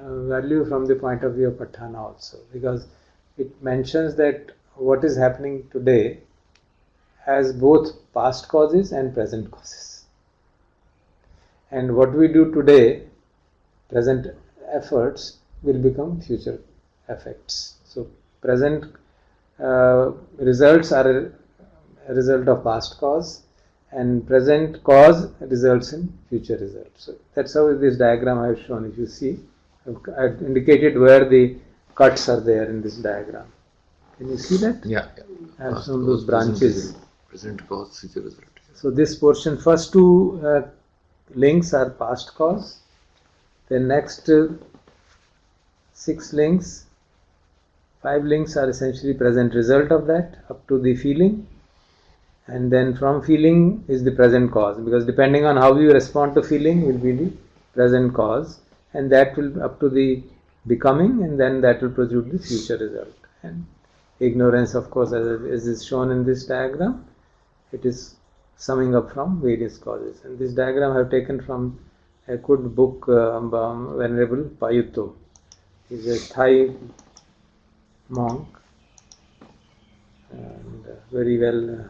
[SPEAKER 1] value from the point of view of Patthana also, because it mentions that what is happening today has both past causes and present causes. And what we do today, present efforts, will become future effects. So present results are a result of past cause, and present cause results in future results. So that's how this diagram I have shown. If you see, I've indicated where the cuts are there in this diagram. Can you see that?
[SPEAKER 5] Yeah.
[SPEAKER 1] I have shown those branches.
[SPEAKER 5] Present cause, future result.
[SPEAKER 1] So this portion, first 2 links are past cause. The next 6 links, 5 links are essentially present result of that, up to the feeling. And then from feeling is the present cause, because depending on how you respond to feeling will be the present cause, and that will up to the becoming, and then that will produce the future result. And ignorance, of course, as is shown in this diagram, it is summing up from various causes. And this diagram I have taken from a good book, Venerable Payutto. He is a Thai monk and very well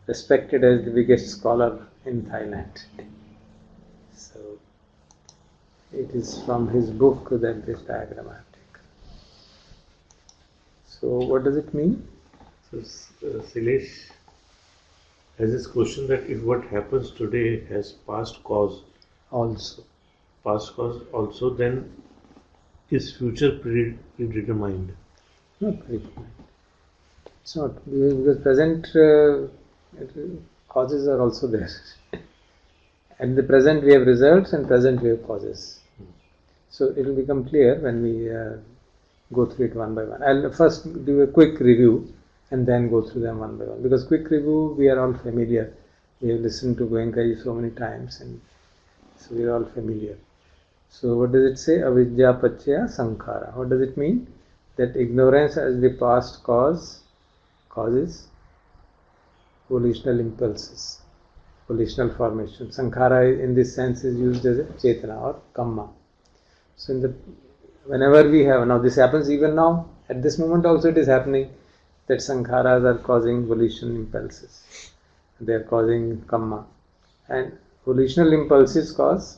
[SPEAKER 1] respected as the biggest scholar in Thailand. So it is from his book that this diagram I have taken. So what does it mean?
[SPEAKER 4] So, Silesh has this question that if what happens today has past cause,
[SPEAKER 1] Also.
[SPEAKER 4] then is future predetermined?
[SPEAKER 1] Not predetermined. It's not, because present causes are also there. At the present we have results and present we have causes. So it will become clear when we go through it one by one. I'll first do a quick review and then go through them one by one. Because quick review, we are all familiar. We have listened to Goenka so many times, and so we are all familiar. So what does it say? Avidya Pachya Sankhara. What does it mean? That ignorance as the past causes volitional impulses, volitional formation. Sankhara in this sense is used as a Chetana or Kamma. So whenever we have, now this happens even now, at this moment also it is happening, that Sankharas are causing volitional impulses. They are causing Kamma. And volitional impulses cause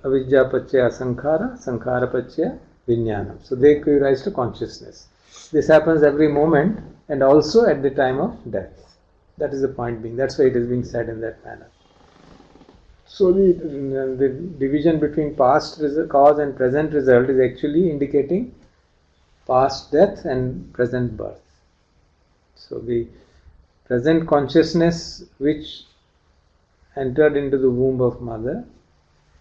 [SPEAKER 1] Avidya Pachya Sankhara, Sankhara Pachya Vijnana. So they give rise to consciousness. This happens every moment and also at the time of death. That is the point being. That's why it is being said in that manner. So the division between past cause and present result is actually indicating past death and present birth. So the present consciousness which entered into the womb of mother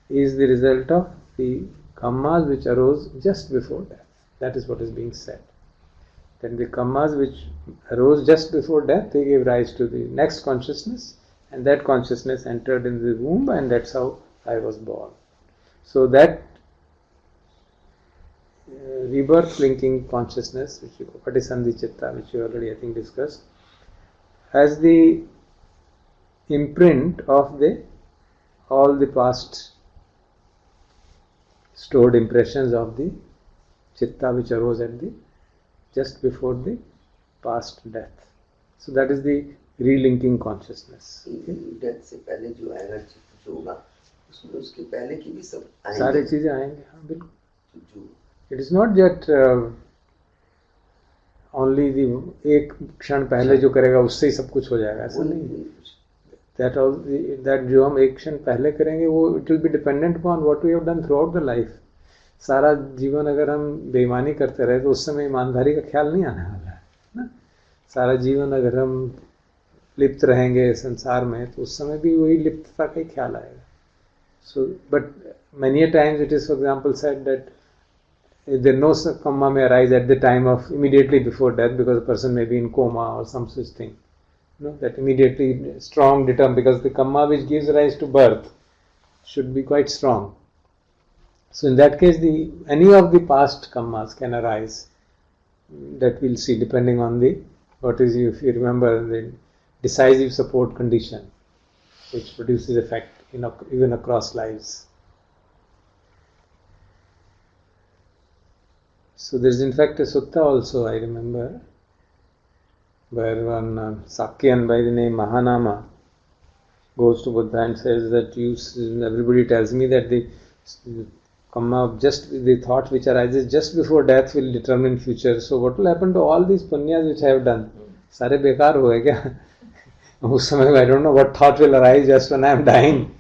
[SPEAKER 1] is the result of the kammas which arose just before death. That is what is being said. Then the kammas which arose just before death, they gave rise to the next consciousness, and that consciousness entered in the womb, and that's how I was born. So that rebirth linking consciousness, which Patisandhi Chitta, which you already I think discussed, has the imprint of all the past stored impressions of the Chitta which arose at just before the past death. So that is the relinking consciousness.
[SPEAKER 3] Death से पहले जो आएगा चित्त जो होगा उसमें उसके पहले की भी सब आएंगे.
[SPEAKER 1] सारी चीजें आएंगे. हाँ बिल्कुल.
[SPEAKER 3] जो
[SPEAKER 1] It is not that only the एक क्षण पहले जो करेगा उससे ही सब कुछ हो जाएगा, ऐसा नहीं. That जो हम एक क्षण पहले करेंगे वो it will be dependent upon what we have done throughout the life. सारा जीवन अगर हम बेईमानी करते रहे तो उस समय ईमानदारी का ख्याल नहीं आने वाला है ना. सारा जीवन अगर हम लिप्त रहेंगे संसार में तो उस समय भी वही लिप्तता का ही ख्याल आएगा. So, but many a times it is, for example, said that there no kamma may arise at the time of immediately before death because the person may be in coma or some such thing. No, that immediately strong determined, because the kamma which gives rise to birth should be quite strong. So in that case, any of the past kammas can arise. That we'll see depending on what is, if you remember, the decisive support condition, which produces effect even across lives. So there is in fact a sutta also, I remember, where one Sakyan by the name Mahanama goes to Buddha and says that everybody tells me that the kamma, just the thought which arises just before death will determine future. So what will happen to all these punyas which I have done? Sare bekar ho gaye kya? Us samay I don't know what thought will arise just when I am dying.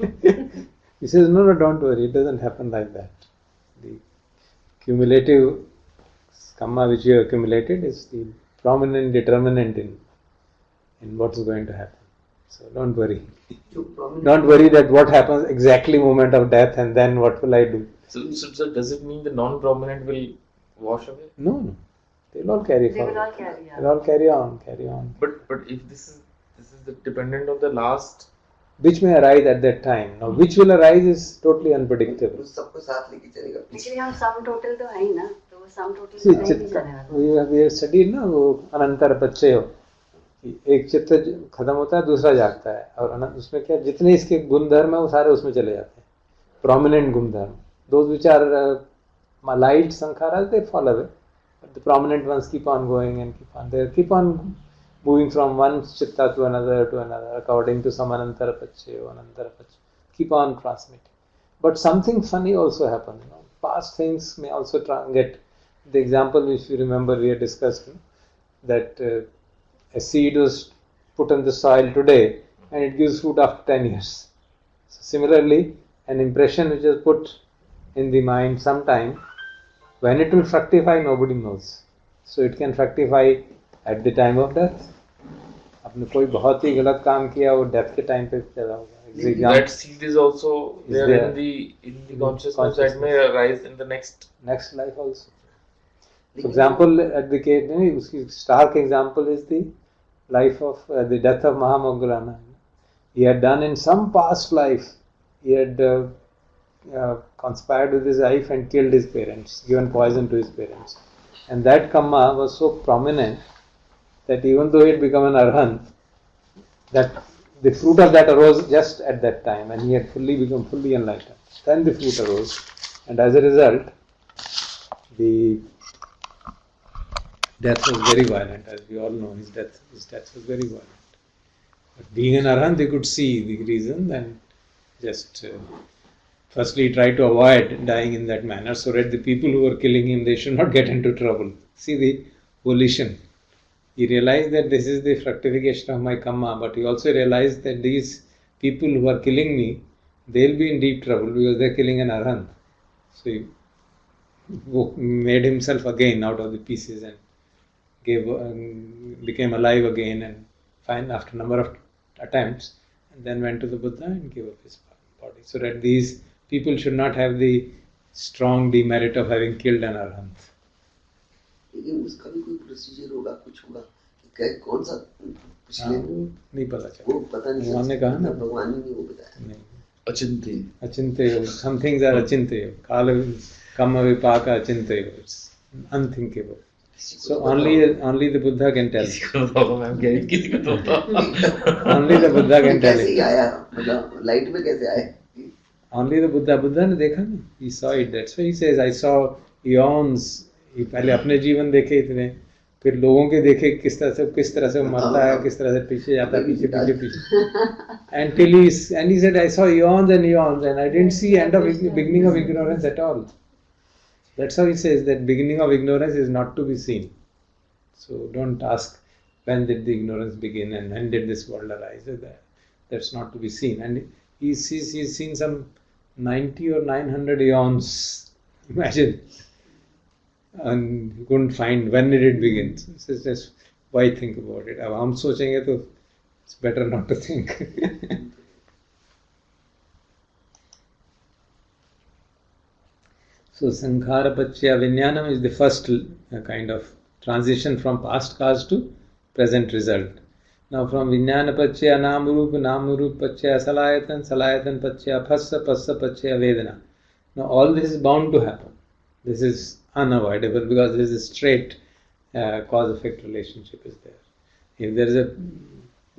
[SPEAKER 1] He says, no, don't worry, it doesn't happen like that. The cumulative kamma which you have accumulated is the prominent determinant in what is going to happen. So don't worry. Don't worry that what happens exactly moment of death and then what will I do.
[SPEAKER 5] So does it mean the non-prominent will wash away?
[SPEAKER 1] No. They will all carry
[SPEAKER 6] They
[SPEAKER 1] forward.
[SPEAKER 6] will all carry on.
[SPEAKER 1] They will all carry on.
[SPEAKER 5] But if this is the dependent of the last,
[SPEAKER 1] Which may arise at that time. Now which will arise is totally unpredictable.
[SPEAKER 3] सबको साथ लेके चलेगा.
[SPEAKER 6] Actually हम sum total तो है ही ना, तो वो sum total
[SPEAKER 1] See,
[SPEAKER 6] में नहीं भी जाने वाला.
[SPEAKER 1] we have studied ना वो अनंतर पच्चय हो. एक चित्त खत्म होता है, दूसरा जागता है, और उसमें क्या जितने इसके गुणधर्म है वो सारे उसमें चले जाते हैं. Prominent गुणधर्म. Those which are light sankharas, they fall away. But the prominent ones keep on going and keep on moving from one chitta to another according to some anantara pachya. Keep on transmitting. But something funny also happens. Past things may also get the example which you remember we had discussed, that a seed was put in the soil today and it gives fruit after 10 years. So similarly, an impression which is put in the mind sometime, when it will fructify, nobody knows. So it can fructify at the time of death. आपने कोई बहुत ही गलत काम किया, वो death के time पे चला होगा.
[SPEAKER 5] That seed is also
[SPEAKER 1] Is
[SPEAKER 5] there
[SPEAKER 1] there.
[SPEAKER 5] in the consciousness that may arise in the next
[SPEAKER 1] life also. For example, at the case, उसकी stark example is the life of the death of Mahamoggallana. He had done in some past life, he had conspired with his wife and killed his parents, given poison to his parents. And that karma was so prominent that even though he had become an arhat, that the fruit of that arose just at that time, and he had become fully enlightened. Then the fruit arose, and as a result, the death was very violent. As we all know, his death was very violent. But being an arhat, they could see the reason and just firstly try to avoid dying in that manner, so that the people who were killing him, they should not get into trouble. See the volition. He realized that this is the fructification of my karma, but he also realized that these people who are killing me, they'll be in deep trouble because they're killing an arhat. So he made himself again out of the pieces and became alive again, and fine after a number of attempts, and then went to the Buddha and gave up his body, so that these people should not have the strong demerit of having killed an arhat.
[SPEAKER 3] लेकिन उसका भी कोई procedure होगा, कुछ होगा कि कौन सा पिछले
[SPEAKER 1] नहीं पता चला,
[SPEAKER 3] वो पता नहीं.
[SPEAKER 1] भगवान ने कहा ना,
[SPEAKER 3] भगवान ने वो बताया.
[SPEAKER 1] नहीं,
[SPEAKER 5] Achintya.
[SPEAKER 1] Some things are achintya. Kala kamma vipaka achintya. It's unthinkable. So only the Buddha can tell. Only the Buddha can tell
[SPEAKER 3] कैसे
[SPEAKER 1] it.
[SPEAKER 3] आया, मतलब लाइट में कैसे आया?
[SPEAKER 1] Only the Buddha ने देखा ना. He saw it. That's why he says, I saw eons. ये पहले अपने जीवन देखे इतने, फिर लोगों के देखे किस तरह से मरता है, किस तरह से पीछे जाता है, पीछे until he said, I saw eons and eons and I didn't see beginning of ignorance at all. That's how he says that beginning of ignorance is not to be seen. So don't ask when did the ignorance begin and when did this world arise. That's not to be seen. And he's seen some 90 or 900 eons. Imagine. And he couldn't find when did it begin. So it's just, why think about it? अब हम सोचेंगे तो it's better not to think. So Sankhara Pachya Vijnanam is the first kind of transition from past cause to present result. Now from Vijnana Pachya Namarup Pachya Salayatan Pachya Phassa Pachya Vedana. Now all this is bound to happen. This is unavoidable because there is a straight cause-effect relationship is there. If there is a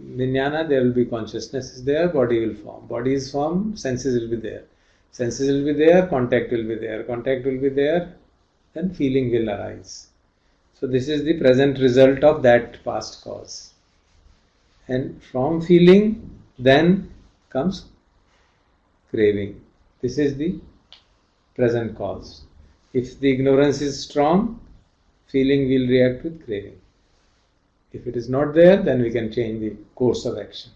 [SPEAKER 1] vijnana, there will be consciousness is there, body will form. Body is formed, senses will be there. Senses will be there, contact will be there. Contact will be there, then feeling will arise. So this is the present result of that past cause. And from feeling, then comes craving. This is the present cause. If the ignorance is strong, feeling will react with craving. If it is not there, then we can change the course of action.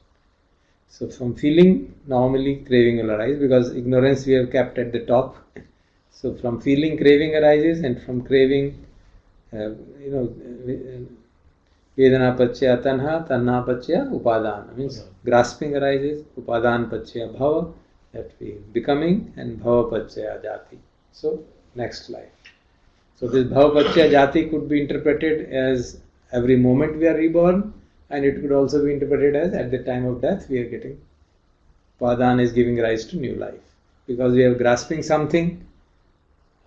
[SPEAKER 1] So from feeling, normally craving will arise because ignorance we have kept at the top. So from feeling, craving arises, and from craving, Vedana Pachya Tanha, Tanha Pachya Upadana. Means grasping arises, Upadan Pachya Bhava, that we becoming, and Bhava Pachya Jati. So next life. So this Bhava Pachya Jati could be interpreted as every moment we are reborn, and it could also be interpreted as at the time of death we are getting. Upadan is giving rise to new life. Because we are grasping something,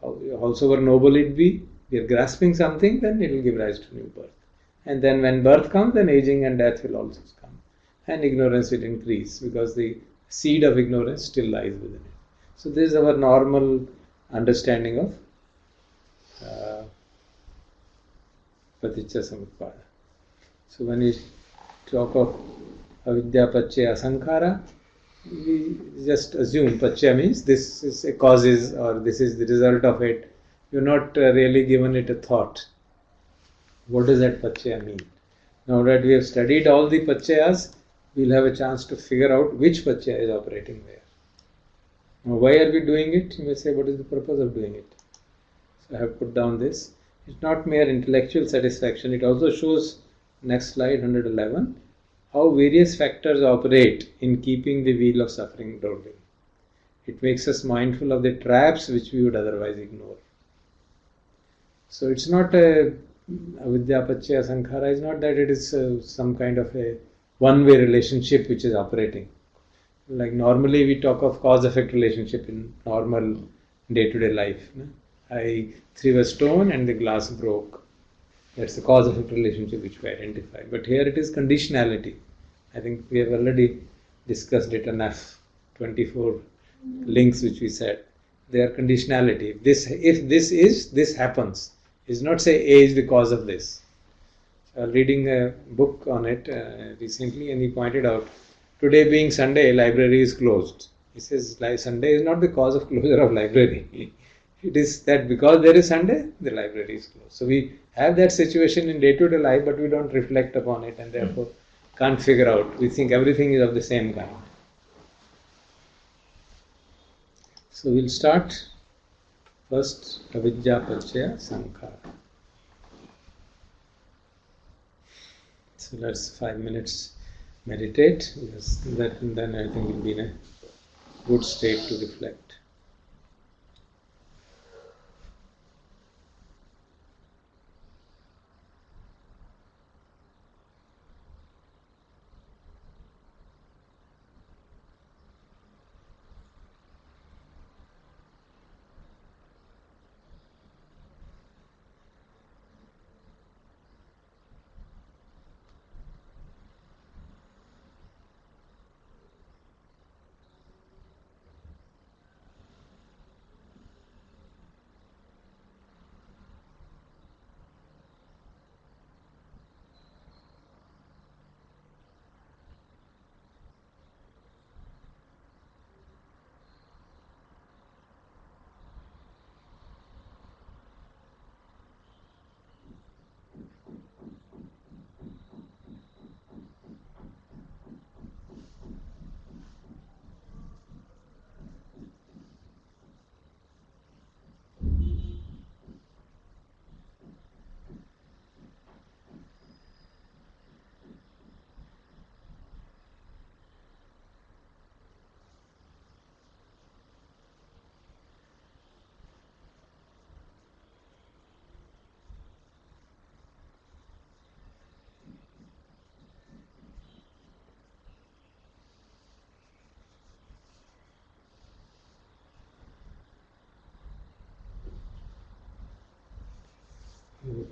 [SPEAKER 1] howsoever noble it be, we are grasping something, then it will give rise to new birth. And then when birth comes, then aging and death will also come. And ignorance will increase because the seed of ignorance still lies within it. So this is our normal understanding of Paticca Samutpada. So when we talk of Avidya Pachya Sankhara, we just assume Pachya means this is a causes or this is the result of it. You're not really given it a thought. What does that Pachaya mean? Now that we have studied all the Pachayas, we'll have a chance to figure out which Pachaya is operating where. Now, why are we doing it? You may say, what is the purpose of doing it? So I have put down this. It's not mere intellectual satisfaction. It also shows, next slide, 111, how various factors operate in keeping the wheel of suffering rolling. It makes us mindful of the traps which we would otherwise ignore. So it's not a avidya, pachaya, sankhara is not that it is some kind of a one-way relationship which is operating. Like normally we talk of cause-effect relationship in normal day-to-day life. No? I threw a stone and the glass broke. That's the cause-effect relationship which we identify. But here it is conditionality. I think we have already discussed it enough. 24 links which we said. They are conditionality. If this is, this happens. It's not say A is the cause of this. I was reading a book on it recently, and he pointed out, today being Sunday, library is closed. He says Sunday is not the cause of closure of library. It is that because there is Sunday, the library is closed. So we have that situation in day-to-day life, but we don't reflect upon it and therefore can't figure out. We think everything is of the same kind. So we'll start first avidya, pachaya, sankhara. So let's 5 minutes meditate, because then I think we'll be in a good state to reflect.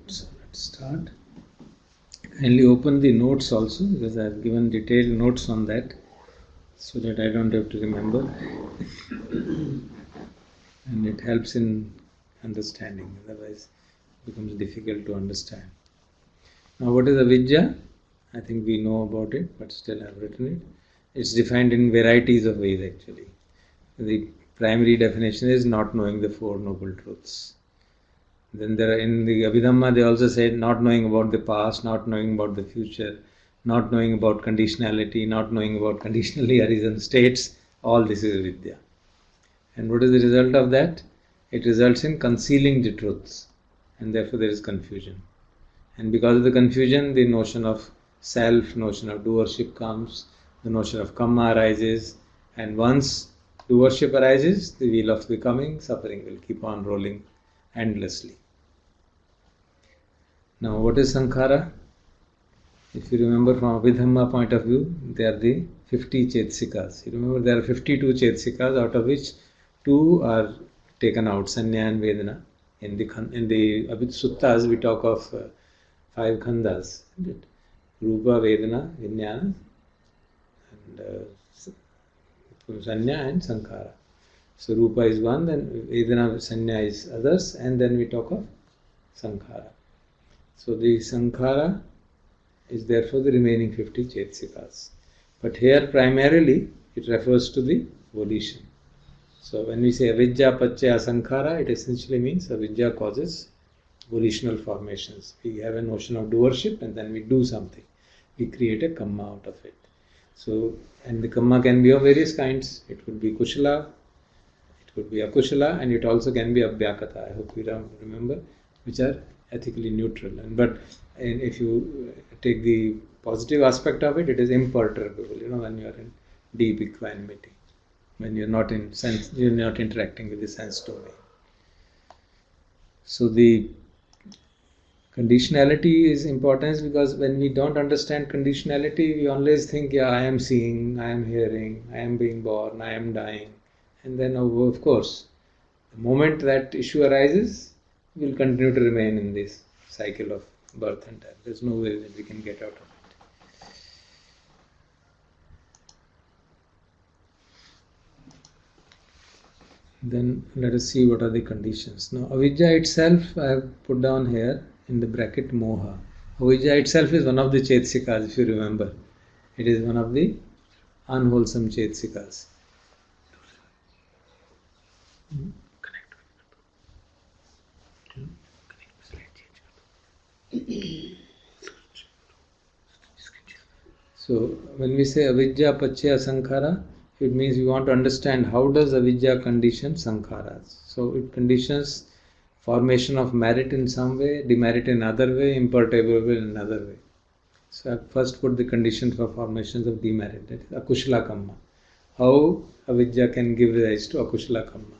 [SPEAKER 1] So let's start. Kindly open the notes also, because I have given detailed notes on that so that I don't have to remember. And it helps in understanding, otherwise it becomes difficult to understand. Now, what is avidya? I think we know about it, but still I have written it. It's defined in varieties of ways actually. The primary definition is not knowing the Four Noble Truths. Then there are, in the Abhidhamma they also said not knowing about the past, not knowing about the future, not knowing about conditionality, not knowing about conditionally arisen states. All this is avidya. And what is the result of that? It results in concealing the truths, and therefore there is confusion. And because of the confusion, the notion of self, notion of doership comes, the notion of karma arises, and once doership arises, the wheel of becoming, suffering will keep on rolling endlessly. Now, what is sankhara? If you remember from Abhidhamma point of view, they are the 50 Chetsikas. You remember there are 52 Chetsikas, out of which 2 are taken out, Sanya and Vedana. In the Suttas, we talk of 5 khandas, isn't it? Rupa, Vedana, Vijnana, and Sanya and Sankhara. So Rupa is one, then Vedana, Sanya is others, and then we talk of Sankhara. So the Sankhara is therefore the remaining 50 Chetsikas. But here primarily it refers to the volition. So when we say avidya pachya sankhara, it essentially means avidya causes volitional formations. We have a notion of doership and then we do something. We create a kamma out of it. So, and the kamma can be of various kinds. It could be kushala, it could be akushala, and it also can be abhyakata. I hope you remember, which are ethically neutral. And if you take the positive aspect of it, it is imperturbable. When you are in deep equanimity, when you're not in sense, you're not interacting with the sense domain. So the conditionality is important because when we don't understand conditionality, we always think, yeah, I am seeing, I am hearing, I am being born, I am dying. And then, of course, the moment that issue arises, we will continue to remain in this cycle of birth and death. There's no way that we can get out of it. Then let us see what are the conditions. Now, avidya itself, I have put down here in the bracket moha. Avidya itself is one of the chetsikas, if you remember. It is one of the unwholesome chetsikas. So, when we say avidya pachya sankhara, it means we want to understand how does avidya condition sankharas. So, it conditions formation of merit in some way, demerit in another way, imperturbable in another way. So, I first put the conditions for formations of demerit, that is akushala kamma. How avidya can give rise to akushala kamma.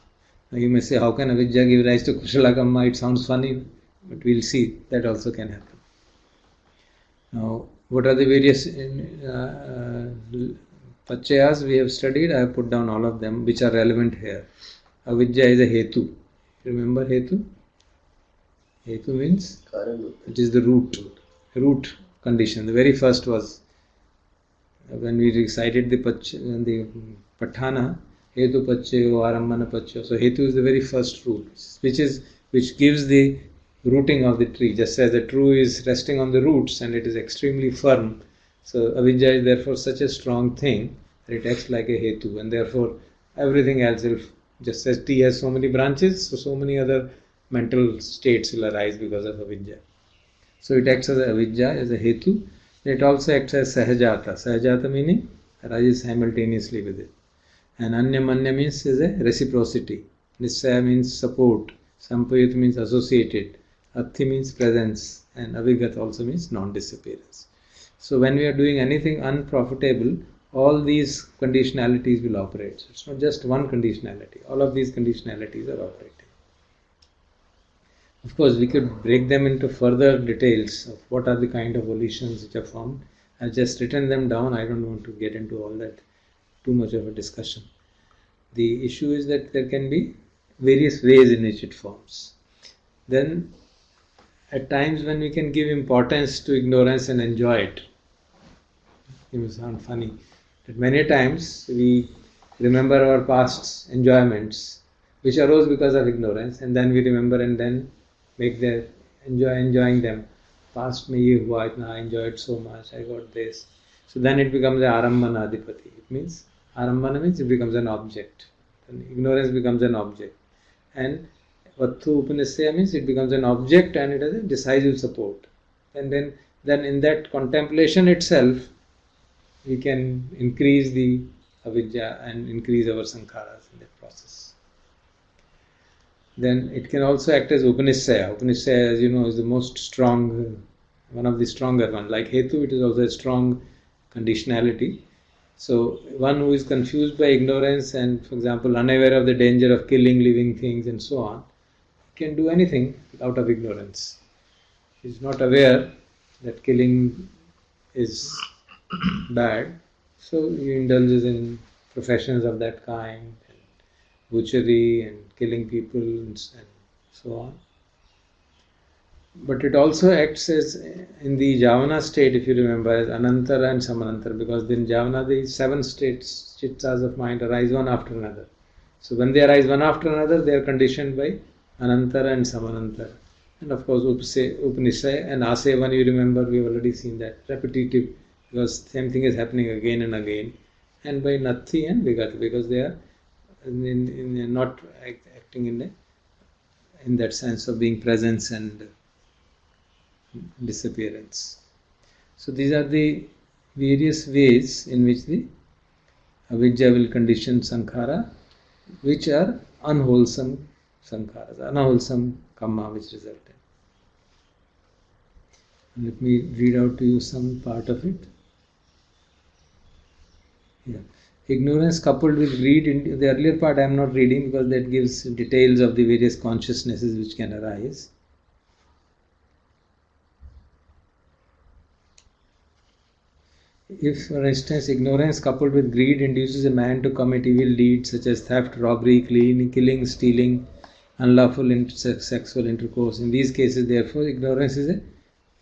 [SPEAKER 1] Now, you may say, how can avidya give rise to kushala kamma? It sounds funny, but we'll see that also can happen. Now, what are the various pachayas we have studied? I have put down all of them which are relevant here. Avidya is a hetu. Remember hetu? Hetu means it is the root condition. The very first was when we recited the patthana, hetu pachayo arambhana pachayo. So hetu is the very first root, which gives the rooting of the tree. Just as a tree is resting on the roots and it is extremely firm. So avidya is therefore such a strong thing that it acts like a hetu, and therefore everything else will, just as tea has so many branches, so many other mental states will arise because of avidya. So it acts as a avidya, as a hetu. It also acts as sahajata. Sahajata meaning arises simultaneously with it. And anya means is a reciprocity. Nisaya means support. Sampayut means associated. Athi means presence. And avigat also means non-disappearance. So when we are doing anything unprofitable, all these conditionalities will operate. So it's not just one conditionality. All of these conditionalities are operating. Of course, we could break them into further details of what are the kind of volitions which are formed. I've just written them down. I don't want to get into all that, too much of a discussion. The issue is that there can be various ways in which it forms. Then, at times when we can give importance to ignorance and enjoy it, it will sound funny, that many times we remember our past enjoyments which arose because of ignorance, and then we remember and then make the enjoying them. Past mein ye hua, itna I enjoyed so much, I got this. So then it becomes the arambhana adhipati. It means, arambhana means it becomes an object. Then ignorance becomes an object. And vattu upanishya means it becomes an object and it has a decisive support. And then in that contemplation itself, we can increase the avidya and increase our sankharas in that process. Then it can also act as Upanishaya. Upanishaya, as you know, is the most strong, one of the stronger ones. Like Hetu, it is also a strong conditionality. So one who is confused by ignorance and, for example, unaware of the danger of killing living things and so on, can do anything out of ignorance. He is not aware that killing is bad, so he indulges in professions of that kind, and butchery and killing people and so on. But it also acts as, in the Javana state, if you remember, as Anantara and Samanantara, because in Javana the 7 states, chittas of mind, arise one after another. So when they arise one after another, they are conditioned by Anantara and Samanantara. And of course, Upanishaya and Asevan, you remember, we have already seen that, repetitive, because same thing is happening again and again. And by Natti and Vigata, because they are not acting in that sense of being presence and disappearance. So these are the various ways in which the avidya will condition sankhara, which are unwholesome sankharas, unwholesome karma which result in. Let me read out to you some part of it. Yeah. Ignorance coupled with greed. In the earlier part I am not reading because that gives details of the various consciousnesses which can arise. If, for instance, ignorance coupled with greed induces a man to commit evil deeds such as theft, robbery, killing, stealing, unlawful sexual intercourse, in these cases, therefore, ignorance is a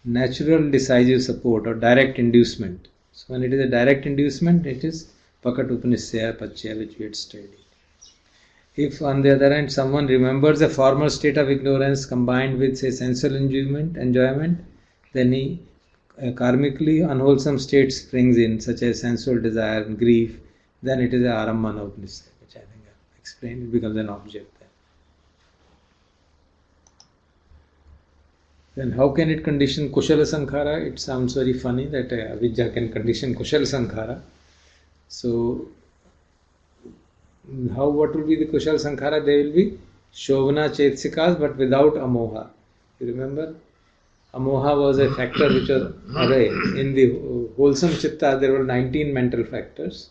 [SPEAKER 1] natural decisive support or direct inducement. So, when it is a direct inducement, it is pakat upanisya pachya, which we had studied. If, on the other hand, someone remembers a former state of ignorance combined with, say, sensual enjoyment, then he karmically unwholesome state springs in, such as sensual desire and grief, then it is a arambana upanisya, which I think I have explained. It becomes an object then how can it condition kushala sankhara? It sounds very funny that avidya can condition kushala sankhara. So what will be the kushala sankhara? They will be shobhana chetsikas, but without amoha. You remember? Amoha was a factor which was away. In the wholesome chitta, there were 19 mental factors.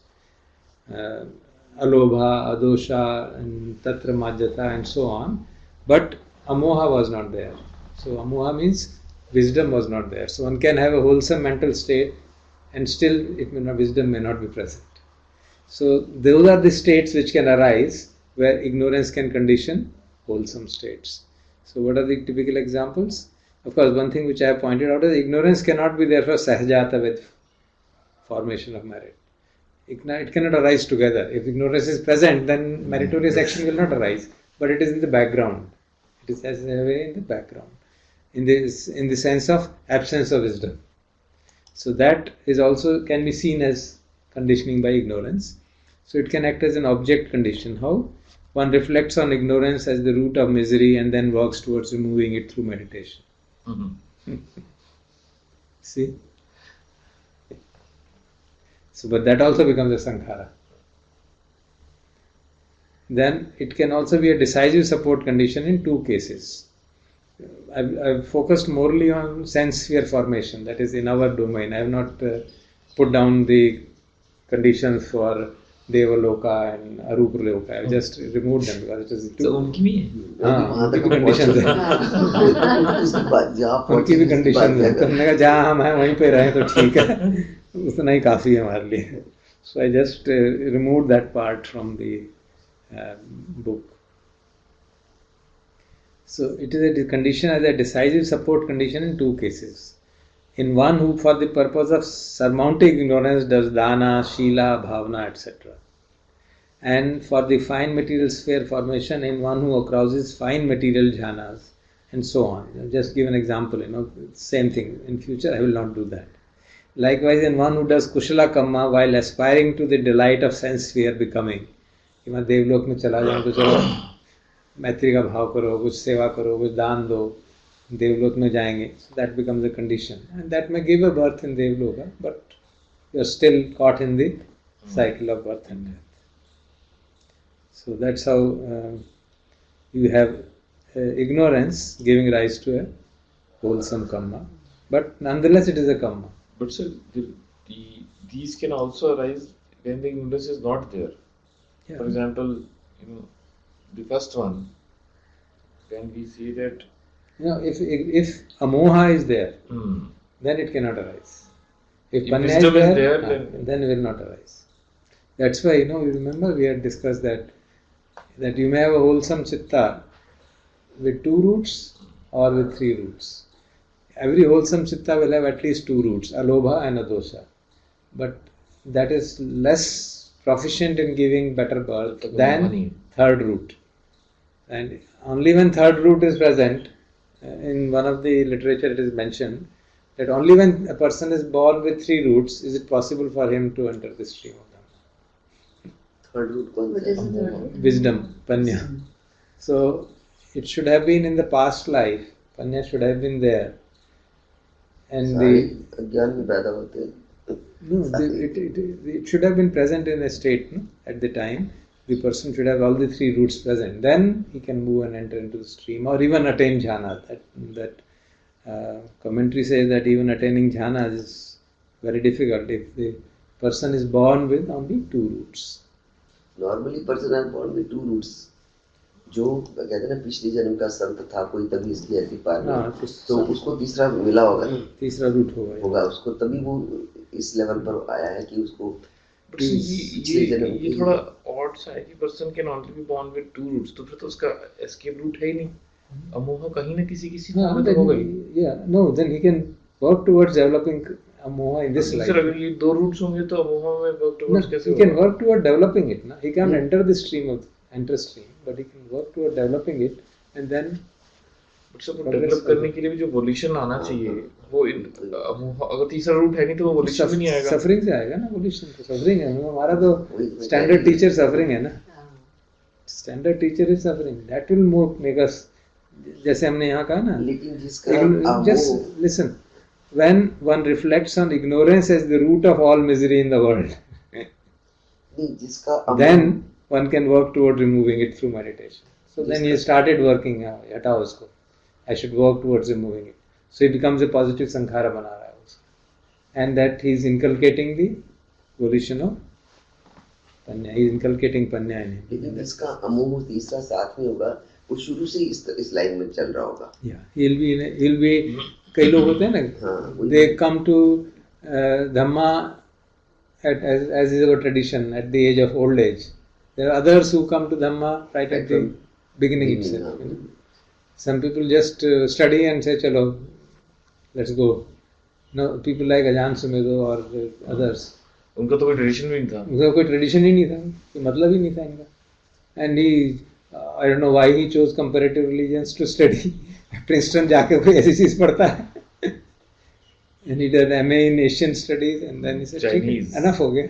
[SPEAKER 1] Alobha, adosha, and tatra majjata, and so on. But amoha was not there. So amoha means wisdom was not there. So one can have a wholesome mental state and still wisdom may not be present. So those are the states which can arise where ignorance can condition wholesome states. So what are the typical examples? Of course, one thing which I have pointed out is ignorance cannot be there for sahajata with formation of merit. It cannot arise together. If ignorance is present, then meritorious action will not arise. But it is in the background. It is as a way in the background. In the sense of absence of wisdom. So that is also can be seen as conditioning by ignorance. So it can act as an object condition. How? One reflects on ignorance as the root of misery and then works towards removing it through meditation. Mm-hmm. See? So, but that also becomes a sankhara. Then it can also be a decisive support condition in two cases. I've focused morely on sense sphere formation, that is in our domain. I have not put down the conditions for Devaloka and Arupa Loka. I have just removed them because it is too.
[SPEAKER 5] So उनकी भी
[SPEAKER 1] उनकी भी conditions है. उनकी भी conditions है. तो हमने कहा जहाँ हम हैं वहीं पे रहें तो ठीक है. उतना ही काफी है हमारे लिए. So I just removed that part from the book. So it is a condition as a decisive support condition in two cases. In one who for the purpose of surmounting ignorance does dana, shila, bhavana, etc. And for the fine material sphere formation in one who arouses fine material jhanas and so on. I'll just give an example, same thing. In future I will not do that. Likewise in one who does kushala kamma while aspiring to the delight of sense sphere becoming. कि मैं देवलोक में चला जाऊं तो चलो मैत्री का भाव करो, कुछ सेवा करो, कुछ दान दो, देवलोक में जाएंगे. So that becomes a condition, and that may give a birth in Devloka, but you are still caught in the cycle of birth and death. So that's how you have ignorance giving rise to a wholesome karma, but nonetheless it is a karma.
[SPEAKER 5] But sir, these can also arise when the ignorance is not there.
[SPEAKER 1] Yeah.
[SPEAKER 5] For example, the first one, when we see that
[SPEAKER 1] if amoha is there, then it cannot arise. If panya
[SPEAKER 5] wisdom
[SPEAKER 1] is
[SPEAKER 5] is
[SPEAKER 1] there,
[SPEAKER 5] there,
[SPEAKER 1] then it will not arise. That's why, you remember we had discussed that you may have a wholesome chitta with 2 roots or with 3 roots. Every wholesome chitta will have at least 2 roots, alobha and adosha. But that is less proficient in giving better birth than 3rd root. And only when 3rd root is present, in one of the literature it is mentioned that only when a person is born with 3 roots is it possible for him to enter the stream of
[SPEAKER 3] third root कौन
[SPEAKER 6] What
[SPEAKER 3] सा
[SPEAKER 6] is
[SPEAKER 3] है?
[SPEAKER 6] the third root?
[SPEAKER 1] wisdom, panya. So it should have been in the past life. Panya should have been there. And
[SPEAKER 3] सारे
[SPEAKER 1] the
[SPEAKER 3] अज्ञान में पैदा होते हैं.
[SPEAKER 1] no, it should have been present in a state, no? At the time. The person should have all the three roots present. Then he can move and enter into the stream, or even attain jhana. That commentary says that even attaining jhana is very difficult if the person is born with only two roots.
[SPEAKER 3] Normally person are born with two roots. जो कहते हैं ना पिछले जन्म का संत था कोई तभी इसलिए ऐसी पार
[SPEAKER 1] हाँ,
[SPEAKER 3] हुई. तो उसको तीसरा मिला होगा ना,
[SPEAKER 1] तीसरा रूट होगा
[SPEAKER 3] उसको तभी वो इस लेवल पर आया है कि उसको
[SPEAKER 5] But see, ये थोड़ा odd सा है कि person can only be born with two roots. तो फिर तो उसका escape route है ही नहीं. अमोह कहीं ना किसी
[SPEAKER 1] हाँ,
[SPEAKER 5] में तो होगा ही.
[SPEAKER 1] then he can work towards developing amoha in this life.
[SPEAKER 5] Sir अगर ये दो roots होंगे तो अमोह में work
[SPEAKER 1] No,
[SPEAKER 5] towards कैसे
[SPEAKER 1] he
[SPEAKER 5] होगा?
[SPEAKER 1] can work toward developing it. Na? He can't enter the stream but he can work toward developing it, and then
[SPEAKER 5] But सब develop करने के लिए भी जो वोल्यूशन आना चाहिए वो अमोह अगर तीसरा रूट है नहीं तो वो वोल्यूशन भी नहीं आएगा.
[SPEAKER 1] सफरिंग से आएगा ना. वोल्यूशन तो सफरिंग है. हमारा तो स्टैंडर्ड टीचर सफरिंग है ना. Standard teacher is suffering. That will make us, जैसे हमने यहाँ कहा ना,
[SPEAKER 3] लेकिन जिसका
[SPEAKER 1] just listen, when one reflects on ignorance as the root of all misery in the world,
[SPEAKER 3] जिसका
[SPEAKER 1] then one can work toward removing it through meditation. So then he started working, हटाओ उसको, I should work towards removing it. So he becomes a positive sankhara बना रहा है उसको, and that he is inculcating the volition of panya. He is inculcating panya in him.
[SPEAKER 3] लेकिन जिसका अमोह तीसरा साथ में होगा वो शुरू से इस लाइन में चल रहा होगा.
[SPEAKER 1] Yeah, he'll be कई लोग होते हैं ना, they come to Dhamma as is our tradition at the age of old age. There are others who come to Dhamma right at the beginning itself. You know? Some people just study and say, "Chalo, let's go." No, people like Ajahn Sumedho or others.
[SPEAKER 5] उनका तो कोई tradition भी नहीं था.
[SPEAKER 1] उनका कोई tradition ही नहीं था, कोई मतलब ही नहीं था इनका. And he, I don't know why he chose comparative religions to study. Princeton जाके कोई ऐसी चीज पढ़ता है. And he did MA in Asian studies, and then he said,
[SPEAKER 5] Chinese.
[SPEAKER 1] enough हो गया.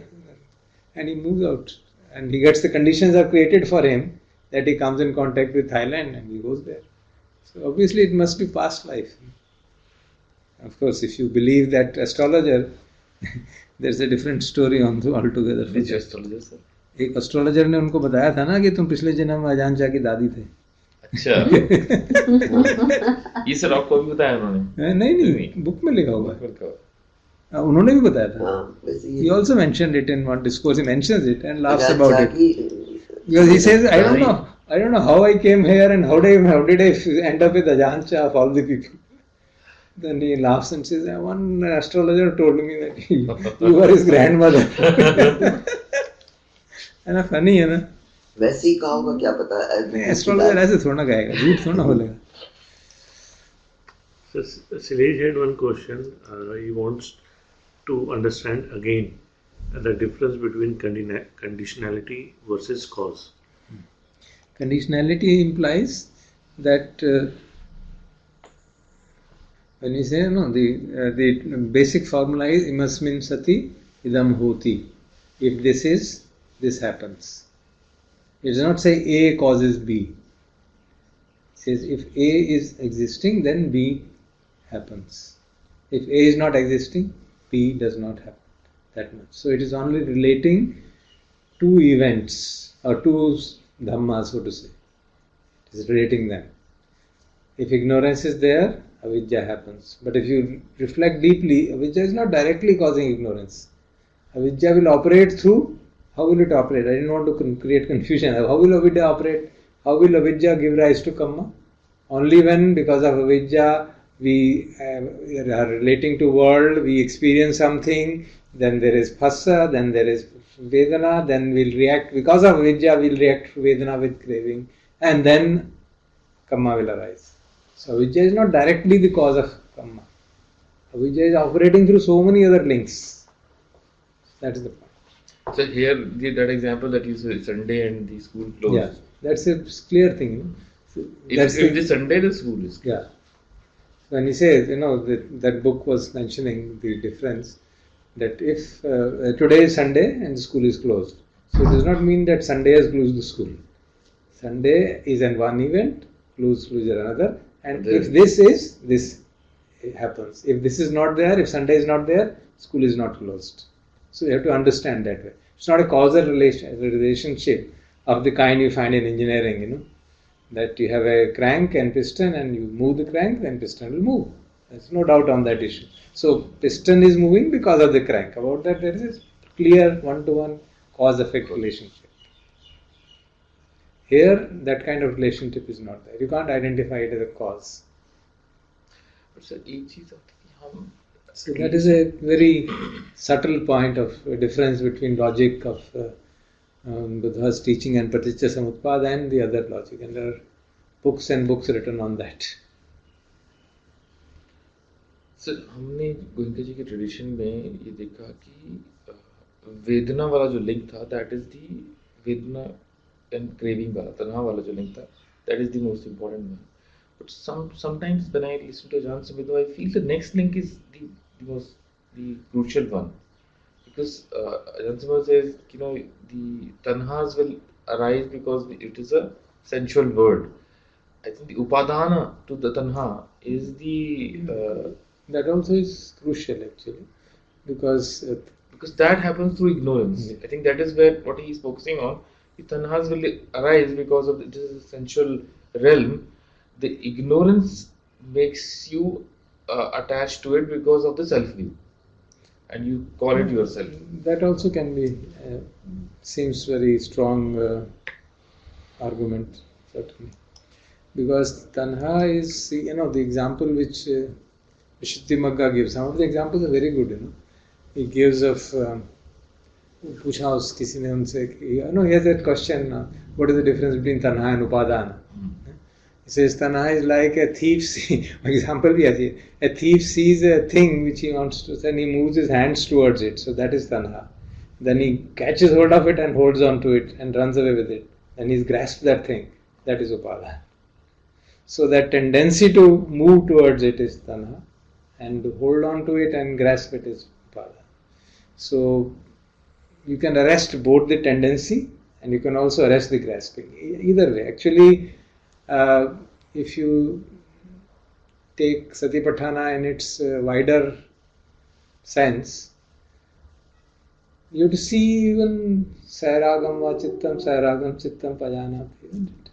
[SPEAKER 1] And he moves out. And he gets the conditions are created for him that he comes in contact with Thailand and he goes there. So obviously it must be past life. Of course, if you believe that astrologer, there's a different story altogether.
[SPEAKER 5] Which astrologer sir?
[SPEAKER 1] एक astrologer ने उनको बताया था ना कि तुम पिछले जन्म में अजान शाह की दादी थे.
[SPEAKER 5] अच्छा. ये सर आपको भी बताया उन्होंने?
[SPEAKER 1] नहीं, बुक में लिखा हुआ है. उन्होंने भी बताया था. He also mentioned it in one discourse. He mentions it and laughs about it. Because he says, I don't know how I came here and how did I end up with Ajahn Shah of all the people. Then he laughs and says, one astrologer told me that you were his grandmother. है ना, funny है ना.
[SPEAKER 3] वैसे ही कहा होगा, क्या पता.
[SPEAKER 1] Astrologer ऐसे थोड़ा ना कहेगा, झूठ थोड़ा बोलेगा.
[SPEAKER 4] So Silesh had one question. He wants to understand again the difference between conditionality versus cause.
[SPEAKER 1] Conditionality implies that when we say the basic formula is imasmin sati idam hoti. If this is, this happens. It does not say A causes B. It says if A is existing, then B happens. If A is not existing, B does not happen. That much. So it is only relating two events or two dhammas, so to say. It is relating them. If ignorance is there, avidya happens. But if you reflect deeply, avidya is not directly causing ignorance. Avidya will operate through. How will it operate? I didn't want to create confusion. How will avidya operate? How will avidya give rise to kamma? Only when, because of avidya, we are relating to world, we experience something, then there is phassa, then there is vedana, then we'll react. Because of avidya, we'll react to vedana with craving, and then kamma will arise. So avidya is not directly the cause of kamma. Avidya is operating through so many other links. That is the point.
[SPEAKER 5] So here, that example that you said, Sunday and the school closed.
[SPEAKER 1] Yeah, that's a clear thing.
[SPEAKER 5] If the Sunday, the school is closed.
[SPEAKER 1] Yeah. When he says, that book was mentioning the difference that if today is Sunday and the school is closed. So it does not mean that Sunday has closed the school. Sunday is an one event, closed is another. And if this happens. If this is not there, if Sunday is not there, school is not closed. So you have to understand that way. It's not a causal relationship of the kind you find in engineering, that you have a crank and piston and you move the crank, then piston will move. There's no doubt on that issue. So piston is moving because of the crank. About that there is a clear one-to-one cause-effect relationship. Here, that kind of relationship is not there. You can't identify it as a cause.
[SPEAKER 5] But sir, एक चीज आती है हम
[SPEAKER 1] So that is a very subtle point of difference between logic of Buddha's teaching and Praticca Samutpada and the other logic. And there are books and books written on that.
[SPEAKER 5] Sir हमने गोयनका जी के tradition में ये देखा कि वेदना वाला जो link था दैट इज दी वेदना एंड क्रेविंग वाला तन्हा वाला जो लिंक था that is the most important one but sometimes when I listen to Ajahn Sumedho I feel the next link is the crucial one because Ajahn Sumedho says the tanhas will arise because it is a sensual world. I think the upadana to the tanha is the
[SPEAKER 1] that also is crucial actually because
[SPEAKER 5] that happens through ignorance. I think that is where what he is focusing on. The tanhas will arise because of it is a sensual realm. The ignorance makes you attached to it because of the self view, and you call it yourself.
[SPEAKER 1] That also can be seems very strong argument certainly because tanha is the example which Vishuddhimagga gives. Some of the examples are very good. He gives of पूछा उस किसी ने उनसे he has that question, what is the difference between tanha and upadana? He says tanha is like a thief example bhi aati hai. A thief sees a thing which he wants to, and he moves his hands towards it, so that is tanha. Then he catches hold of it and holds on to it and runs away with it, and he's grasped that thing, that is upadana. So that tendency to move towards it is tanha, and to hold on to it and grasp it is upadana. So you can arrest both the tendency and you can also arrest the grasping. Either way, actually, if you take Satipatthana in its wider sense, you have to see even Sairagam va Chittam, Sairagam Chittam Pajanati, isn't it?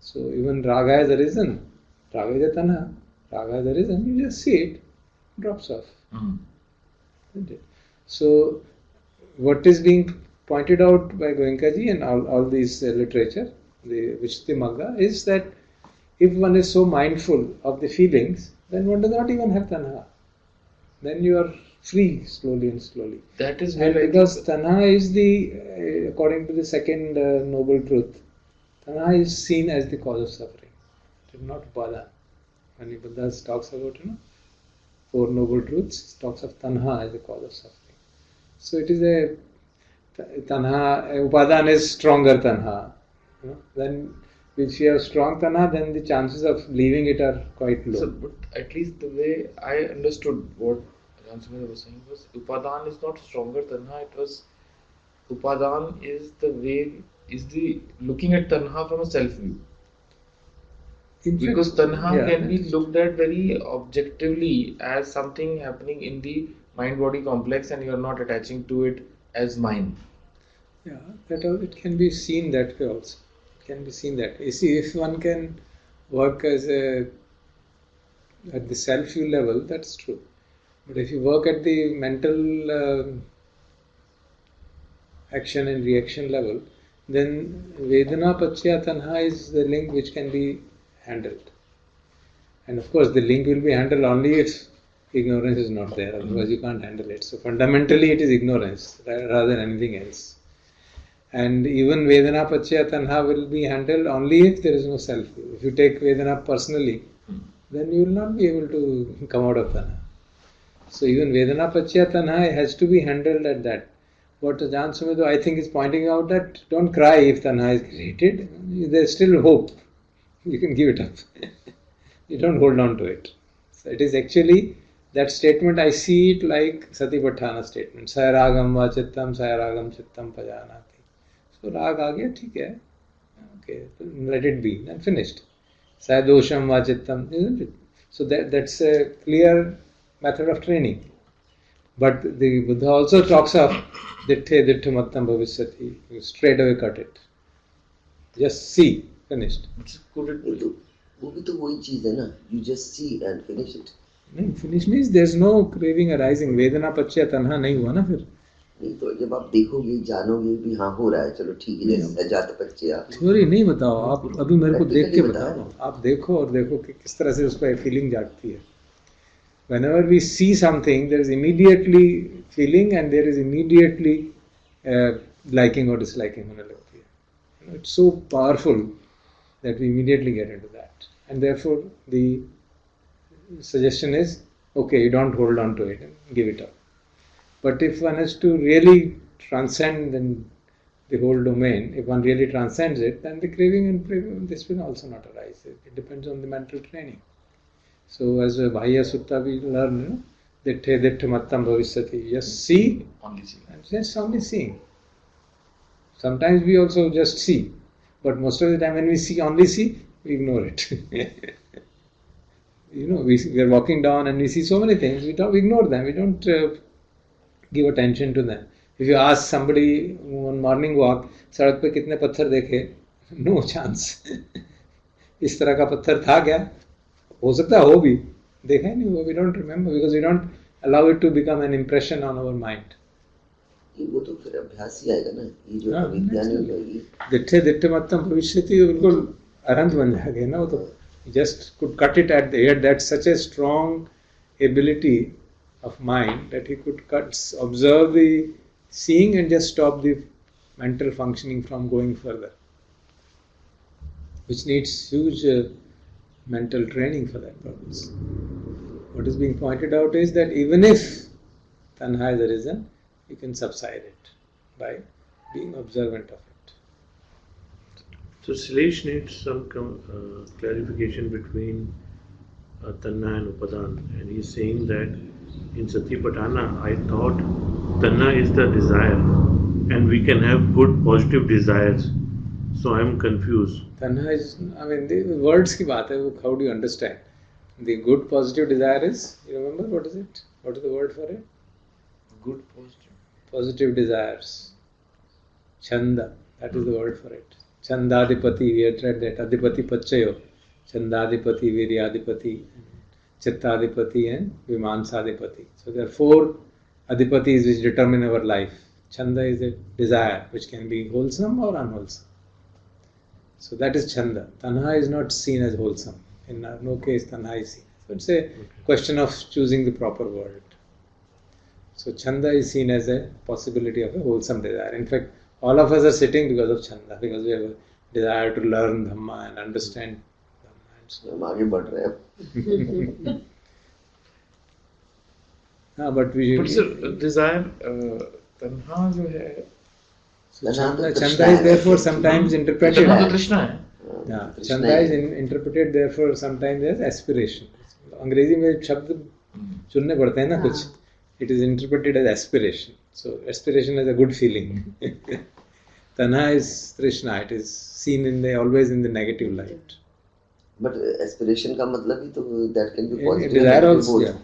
[SPEAKER 1] So even Raga has arisen, Raga is a tanha, Raga has arisen, you just see it, drops off. Isn't it? So what is being pointed out by Goenka ji and all these literature, the Vishuddhimagga, is that if one is so mindful of the feelings, then one does not even have tanha. Then you are free slowly and slowly.
[SPEAKER 5] That is
[SPEAKER 1] and because tanha is according to the second noble truth, tanha is seen as the cause of suffering. It is not upadana. When Buddha talks about four noble truths, he talks of tanha as the cause of suffering. So it is a tanha, upadana is stronger tanha. Then if you have strong tanha, then the chances of leaving it are quite low.
[SPEAKER 5] So, but at least the way I understood what Ajahn Sumedho was saying was upadana is not stronger tanha. It was upadana is the looking at tanha from a self view. Because tanha can be looked at very objectively as something happening in the mind-body complex and you are not attaching to it as mine.
[SPEAKER 1] Yeah, it can be seen that way also. It can be seen that way. You see, if one can work at the self-view level, that's true. But if you work at the mental action and reaction level, then Vedana Pachya Tanha is the link which can be handled. And of course, the link will be handled only if ignorance is not there, otherwise you can't handle it. So fundamentally it is ignorance rather than anything else. And even Vedana Pachya Tanha will be handled only if there is no self. If you take Vedana personally, then you will not be able to come out of Tanha. So even Vedana Pachya Tanha has to be handled at that. What Ajahn Sumedho I think is pointing out that don't cry if Tanha is created. There is still hope. You can give it up. You don't hold on to it. So it is actually that statement, I see it like Satipatthana statement. Sayaragam va chittam, sayaragam chittam pajanati. So rag aa gaya, theek hai. Okay, let it be, and finished. Sayadosham va chittam, isn't it? So that's a clear method of training. But the Buddha also talks of ditthe mattam bhavishyati. You straight away cut it. Just see, finished.
[SPEAKER 3] वो भी तो वही चीज है ना, you just see and finish it.
[SPEAKER 1] नहीं, finish means there's no craving arising. वेदना पच्चय तन्हा नहीं हुआ ना फिर.
[SPEAKER 3] नहीं तो जब आप देखोगे, जानोगे भी हाँ हो रहा है, चलो ठीक है, अजात पच्चय.
[SPEAKER 1] थ्योरी नहीं बताओ आप, अभी मेरे को देख के बताओ. आप देखो और देखो कि किस तरह से उस पर फीलिंग जागती है. Whenever we see something, there is immediately feeling and there is immediately liking or disliking होने लगती है. It's so powerful that we immediately get into that. And therefore, the suggestion is, okay, you don't hold on to it and give it up. But if one has to really transcend the whole domain, if one really transcends it, then the craving and this will also not arise. It depends on the mental training. So as a Bhaya Sutta we learn, ditthe mattam bhavishyati. Just see,
[SPEAKER 5] Only see.
[SPEAKER 1] and just only seeing. Sometimes we also just see, but most of the time when we only see, we ignore it. We are walking down and we see so many things, we ignore them, we don't give attention to them. If you ask somebody on morning walk, सड़क पे कितने पत्थर देखे? No chance. इस तरह का पत्थर था क्या? हो सकता हो भी, देखा ही नहीं हुआ. We don't remember because we don't allow it to become an impression on our mind.
[SPEAKER 3] वो तो फिर अभ्यास ही आएगा ना, ये जो अविद्या नहीं होगी.
[SPEAKER 1] दिट्ठे मत्तम भविष्यति बिल्कुल अरंत बन जाएगा ना वो तो. Just could cut it at the head. That's such a strong ability of mind that he could observe the seeing and just stop the mental functioning from going further, which needs huge mental training for that purpose. What is being pointed out is that even if tanha has arisen, you can subside it by being observant of it.
[SPEAKER 4] So Shailesh needs some clarification between Tanna and Upadan, and he's saying that in Satipatthana I thought Tanna is the desire and we can have good positive desires, so I am confused.
[SPEAKER 1] Tanha is, the words ki baat hai, how do you understand? The good positive desire is, you remember what is it? What is the word for it?
[SPEAKER 5] Good positive.
[SPEAKER 1] Positive desires. Chanda, that is the word for it. Chandadipati, we had read that. Adipati Pachayo. Chandadipati, Viryadipati, Chittadipati and Vimansadipati. So there are 4 Adipatis which determine our life. Chanda is a desire which can be wholesome or unwholesome. So that is Chanda. Tanha is not seen as wholesome. In no case Tanha is seen. So it's a question of choosing the proper word. So Chanda is seen as a possibility of a wholesome desire. In fact, all of us are sitting because of Chanda, because we have a desire to learn Dhamma and understand Dhamma. And so.
[SPEAKER 3] हम आगे बढ़ रहे हैं.
[SPEAKER 1] But
[SPEAKER 5] sir, desire, tanha जो है,
[SPEAKER 1] so Chanda is therefore sometimes interpreted.
[SPEAKER 5] tanha तो तृष्णा है.
[SPEAKER 1] Yeah, Chanda is interpreted therefore sometimes as aspiration. अंग्रेजी में शब्द चुनने पड़ते हैं ना कुछ. It is interpreted as aspiration. So aspiration is a good feeling. Tanha is Trishna. It is seen always in the negative light.
[SPEAKER 3] But aspiration का मतलब ही तो that can be positive.
[SPEAKER 1] Desire also, yeah.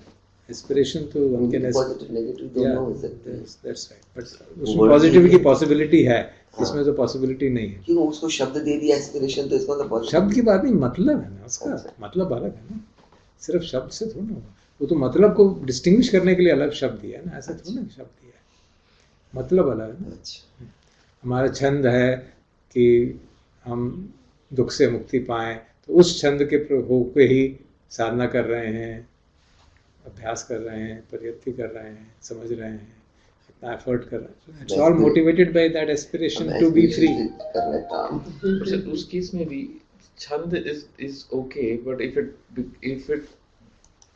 [SPEAKER 1] Aspiration to one can
[SPEAKER 3] positive, negative दोनों हो सकते हैं.
[SPEAKER 1] That's right. But उसमें positive की possibility है. इसमें तो possibility नहीं है.
[SPEAKER 3] क्यों उसको शब्द दे दिया aspiration तो इसका तो positive.
[SPEAKER 1] शब्द की बात नहीं, मतलब है ना उसका. मतलब अलग है ना. सिर्फ शब्द से थोड़ा ना. वो तो मतलब को डिस्टिंग्विश करने के लिए अलग शब्द दिया है ना. ऐसा थोड़ा ना शब्द दिया है. मतलब अलग है ना. हमारा छंद है कि हम दुख से मुक्ति पाएं, तो उस छंद के होके ही साधना कर रहे हैं, अभ्यास कर रहे हैं, प्रयत्न कर रहे हैं, समझ रहे हैं, इतना एफर्ट कर रहे हैं. It's all motivated by that aspiration to be free.
[SPEAKER 5] उस केस में भी छंद is okay, but if it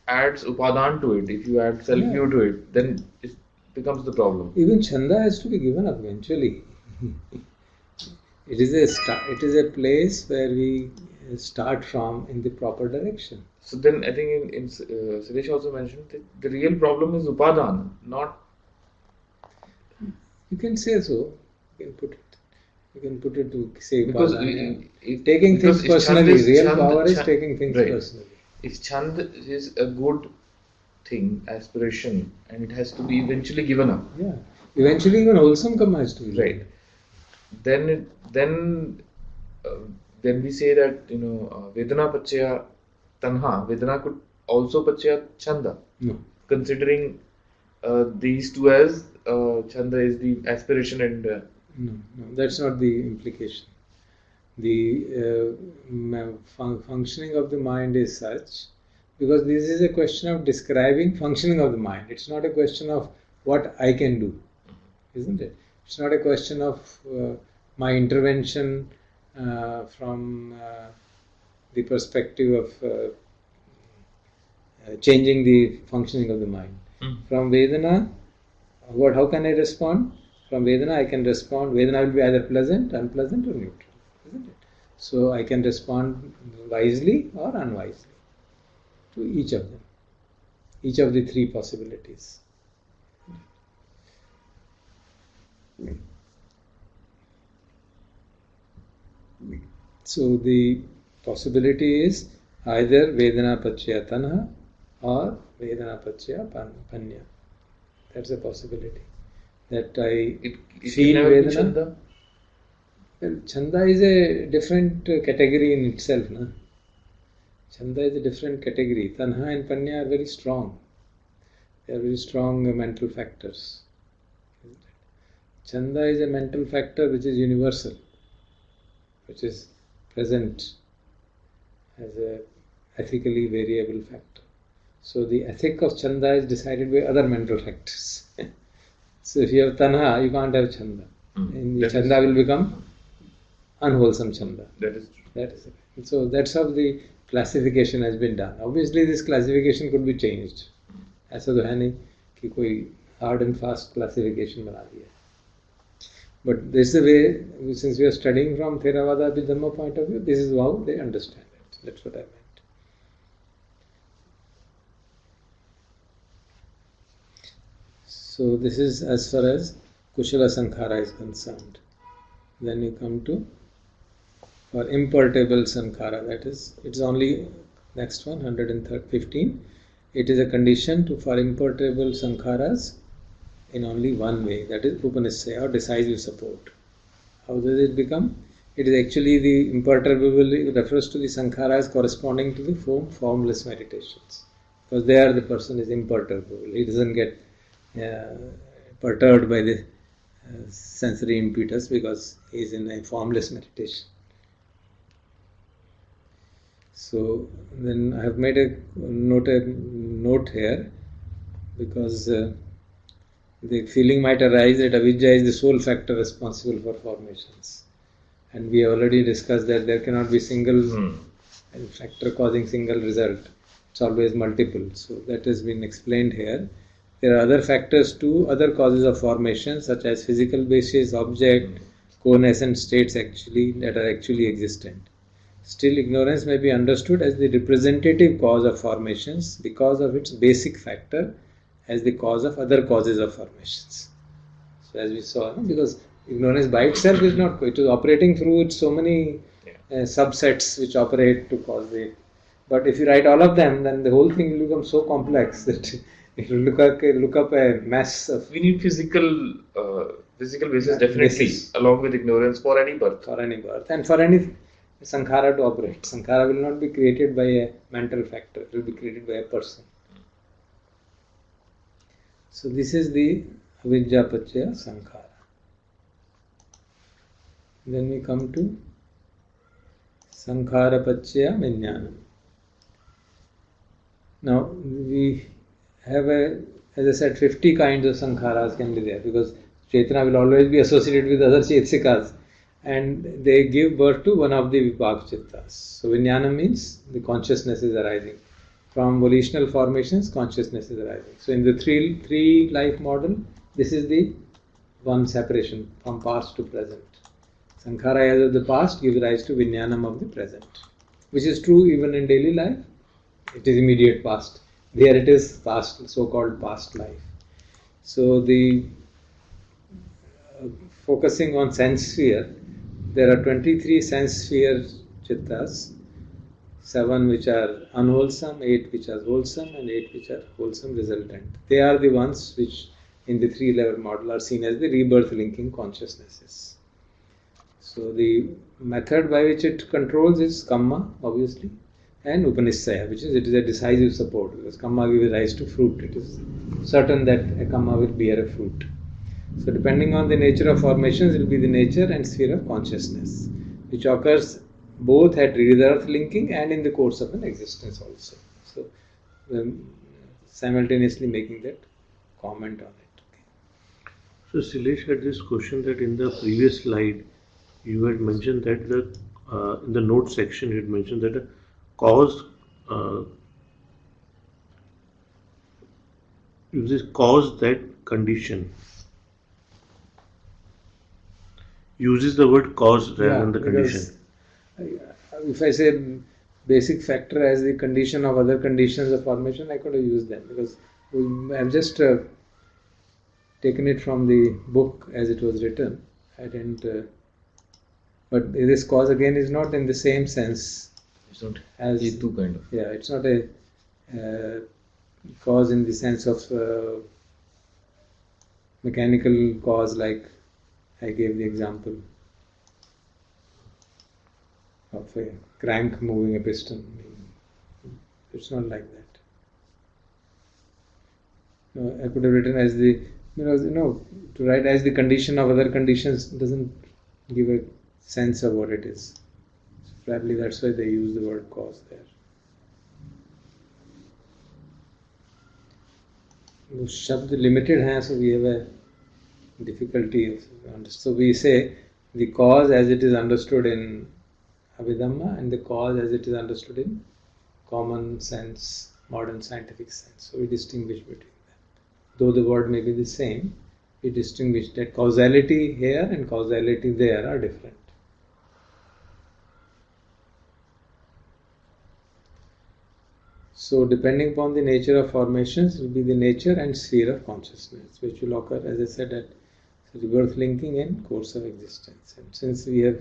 [SPEAKER 5] adds upadan to it, if you add self view to it, then it becomes the problem.
[SPEAKER 1] Even chanda has to be given up eventually. It is a place where we start from in the proper direction.
[SPEAKER 5] So then I think in Suresh also mentioned that the real problem is upadana, not
[SPEAKER 1] You can say so. You can put it to say
[SPEAKER 5] because
[SPEAKER 1] upadana.
[SPEAKER 5] if
[SPEAKER 1] Taking
[SPEAKER 5] because
[SPEAKER 1] things
[SPEAKER 5] if chand
[SPEAKER 1] personally.
[SPEAKER 5] is-
[SPEAKER 1] Real
[SPEAKER 5] chand-
[SPEAKER 1] power is
[SPEAKER 5] chand-
[SPEAKER 1] taking things
[SPEAKER 5] right.
[SPEAKER 1] personally.
[SPEAKER 5] If chand is a good thing, aspiration, and it has to be eventually given up,
[SPEAKER 1] Yeah. Eventually, even wholesome karma has to be
[SPEAKER 5] right? Then when we say that Vedana Pachya Tanha, Vedana could also Pachya Chanda,
[SPEAKER 1] No.
[SPEAKER 5] considering these two as Chanda is the aspiration and
[SPEAKER 1] No, that's not the implication. The functioning of the mind is such, because this is a question of describing functioning of the mind. It's not a question of what I can do, isn't it? It's not a question of my intervention from the perspective of changing the functioning of the mind. From Vedana, how can I respond? From Vedana, I can respond. Vedana will be either pleasant, unpleasant, or neutral, isn't it? So I can respond wisely or unwisely to each of them, each of the three possibilities. So the possibility is either Vedana Pachya Tanha or Vedana Pachya Panya. That's a possibility. That I
[SPEAKER 5] it
[SPEAKER 1] feel
[SPEAKER 5] can never be
[SPEAKER 1] Vedana.
[SPEAKER 5] Chanda.
[SPEAKER 1] Well, Chanda is a different category in itself. No? Chanda is a different category. Tanha and Panya are very strong. They are very strong mental factors. Chanda is a mental factor which is universal, which is present as a ethically variable factor. So the ethic of Chanda is decided by other mental factors. So if you have Tanha, you can't have Chanda. And the Chanda will become unwholesome Chanda.
[SPEAKER 5] That is true.
[SPEAKER 1] That is it. So that's how the classification has been done. Obviously, this classification could be changed. ऐसा तो है नहीं कि कोई hard and fast classification बना दिया. But this is the way, since we are studying from Theravada Abhidhamma point of view, this is how they understand it. That's what I meant. So this is as far as Kushala Sankhara is concerned. Then you come to for imperturbable Sankhara, that is, it's only next one, 115. It is a condition for imperturbable Sankharas in only one way, that is Upanishaya or decisive support. How does it become? It is actually the imperturbable refers to the Sankharas corresponding to the formless meditations. Because there the person is imperturbable. He doesn't get perturbed by the sensory impetus because he is in a formless meditation. So then I have made a note here because the feeling might arise that avidya is the sole factor responsible for formations, and we have already discussed that there cannot be single factor causing single result. It's always multiple. So that has been explained here. There are other factors too, other causes of formation such as physical basis, object, co-nascent states that are actually existent. Still, ignorance may be understood as the representative cause of formations because of its basic factor as the cause of other causes of formations. So as we saw, because ignorance by itself is not, it is operating through its so many subsets which operate to cause the. But if you write all of them, then the whole thing will become so complex that it will look up a mass of.
[SPEAKER 5] We need physical basis definitely
[SPEAKER 1] basis.
[SPEAKER 5] along with ignorance for any birth.
[SPEAKER 1] For any birth and for any Sankhara to operate. Sankhara will not be created by a mental factor, it will be created by a person. So this is the Avidya Pachya Sankhara. Then we come to Sankhara Pachya Vijnanam. Now we have as I said, 50 kinds of Sankharas can be there because Chetana will always be associated with other Chetsikas. And they give birth to one of the Vibhag Chittas. So Vijnana means the consciousness is arising. From volitional formations, consciousness is arising. So in the three life model, this is the one separation from past to present. Sankhara as of the past gives rise to Vijnanam of the present. Which is true even in daily life. it is immediate past. There it is past, so-called past life. So the focusing on sense sphere, there are 23 sense sphere chittas, 7 which are unwholesome, 8 which are wholesome, and 8 which are wholesome resultant. They are the ones which in the 3-level model are seen as the rebirth linking consciousnesses. So the method by which it controls is Kamma, obviously, and Upanishaya, which is it is a decisive support, because Kamma gives rise to fruit. It is certain that a Kamma will bear a fruit. So depending on the nature of formations, it will be the nature and sphere of consciousness, which occurs both at rebirth linking and in the course of an existence also. So simultaneously making that comment on it.
[SPEAKER 4] So Silesh had this question that in the previous slide you had mentioned that in the note section you had mentioned that a cause uses cause that condition. Uses the word cause rather than the condition.
[SPEAKER 1] If I say basic factor as the condition of other conditions of formation, I could have used them, because I've just taken it from the book as it was written. I didn't. But this cause again is not in the same sense.
[SPEAKER 5] It's not
[SPEAKER 1] as
[SPEAKER 5] Hetu kind of.
[SPEAKER 1] Yeah, it's not a cause in the sense of mechanical cause, like I gave the example of a crank moving a piston. It's not like that. I could have written as the, to write as the condition of other conditions doesn't give a sense of what it is. So probably that's why they use the word cause there. Shabd limited hai, so we have a difficulty. So we say the cause as it is understood in Abhidhamma and the cause as it is understood in common sense, modern scientific sense. So we distinguish between them. Though the word may be the same, we distinguish that causality here and causality there are different. So depending upon the nature of formations will be the nature and sphere of consciousness, which will occur, as I said, at rebirth linking and course of existence. And since we have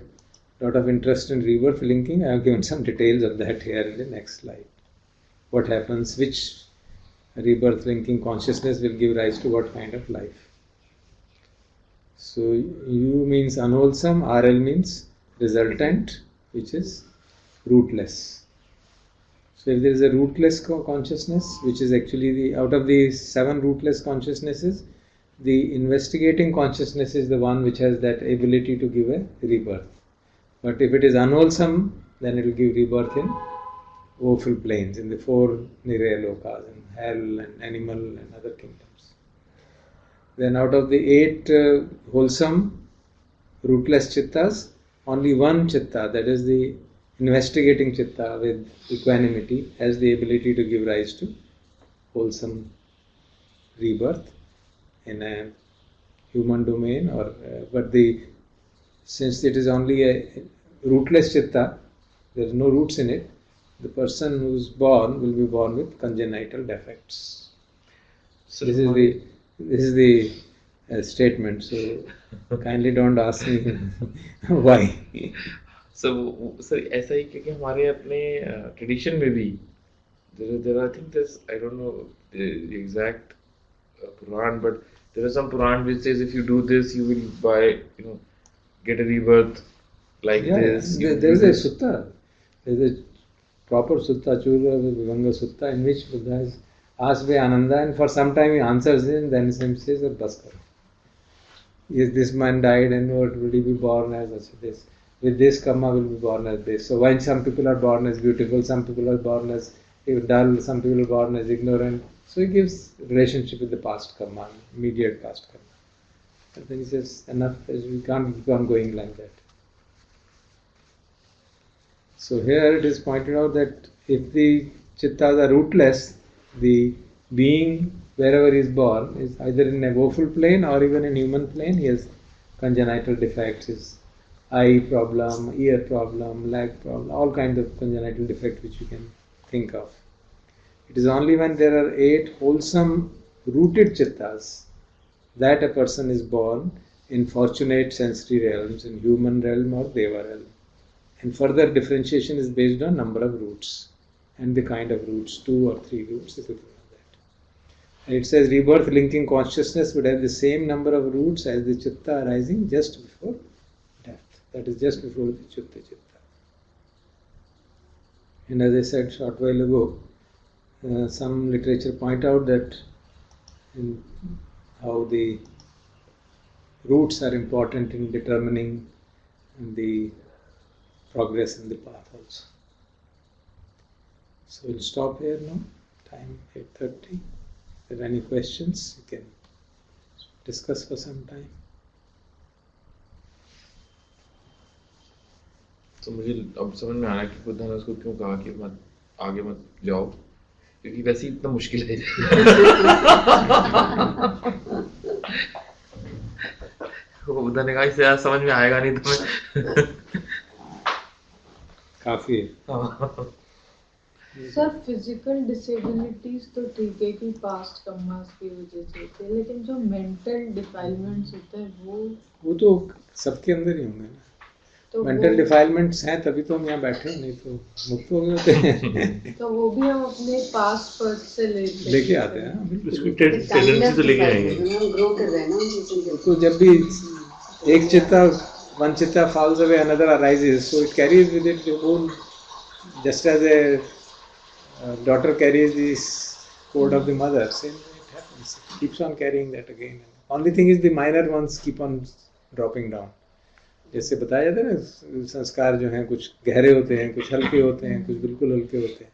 [SPEAKER 1] a lot of interest in rebirth linking, I have given some details of that here in the next slide. What happens, which rebirth linking consciousness will give rise to what kind of life. So U means unwholesome, RL means resultant, which is rootless. So if there is a rootless consciousness, which is actually out of the 7 rootless consciousnesses, the investigating consciousness is the one which has that ability to give a rebirth. But if it is unwholesome, then it will give rebirth in woeful planes, in the 4 Niraya Lokas, in hell and animal and other kingdoms. Then out of the 8 wholesome, rootless chittas, only one chitta, that is the investigating chitta with equanimity, has the ability to give rise to wholesome rebirth in a human domain, or since it is only a rootless chitta, there is no roots in it, the person who is born will be born with congenital defects. So this is the statement. So kindly don't ask me why.
[SPEAKER 5] So ऐसा ही क्योंकि हमारे अपने tradition में भी there I think there's, I don't know the exact Puran, but there is some Puran which says if you do this you will get a rebirth like this.
[SPEAKER 1] There is a sutta. There is a proper sutta, Chura Vivanga Sutta, in which Buddha is asked by Ananda, and for some time he answers it, and then he says, Baskar. Yes, this man died, and what will he be born as? This. With this karma will be born as this. So when some people are born as beautiful, some people are born as dull, some people are born as ignorant. So he gives relationship with the past karma, immediate past karma. And then he says, enough, we can't keep on going like that. So here it is pointed out that if the chittas are rootless, the being wherever he is born is either in a woeful plane or even in human plane. He has congenital defects, his eye problem, ear problem, leg problem, all kinds of congenital defects which you can think of. It is only when there are 8 wholesome rooted chittas that a person is born in fortunate sensory realms, in human realm or deva realm. And further differentiation is based on number of roots and the kind of roots, 2 or 3 roots. If you know that. And it says rebirth linking consciousness would have the same number of roots as the chitta arising just before death. That is just before the chitta. And as I said short while ago, some literature point out that in how the roots are important in determining the progress in the path also. So we'll stop here now. Time 8:30. If there are any questions, you can discuss for some time.
[SPEAKER 5] तो मुझे अब समझ में आ रहा है कि बुद्धा ने उसको क्यों कहा कि मत आगे मत जाओ, क्योंकि वैसे ही इतना मुश्किल है। वो बुद्धा ने कहा इससे यार समझ में आएगा नहीं तुम्हें।
[SPEAKER 1] काफी है।
[SPEAKER 2] सर फिजिकल डिसेबिलिटीज तो ठीक है कि पास्ट कर्मास की वजह से होते हैं, लेकिन जो मेंटल डिफाइलमेंट्स होते हैं वो
[SPEAKER 1] तो सबके अंदर ही होंगे ना।
[SPEAKER 2] तो
[SPEAKER 1] मेंटल डिफाइलमेंट्स हैं तभी तो हम यहाँ बैठे हैं, नहीं तो मुक्त हो गए होते हैं।
[SPEAKER 2] तो वो भी हम अपने पास्ट बर्थ से
[SPEAKER 1] लेके आते हैं।
[SPEAKER 4] उसकी टेंडेंसी तो लेके आएंगे।
[SPEAKER 6] ग्रो कर रहे हैं ना उन चीज़ों के।
[SPEAKER 1] तो जब भी एक चित्ता, one chitta falls away, another arises, so it carries with it the whole, just as a daughter carries this code of the mother, same way it happens. It keeps on carrying that again. Only thing is the minor ones keep on dropping down. जैसे बताया जाता है ना, संस्कार जो हैं कुछ गहरे होते हैं, कुछ हल्के होते हैं, कुछ बिल्कुल हल्के होते हैं।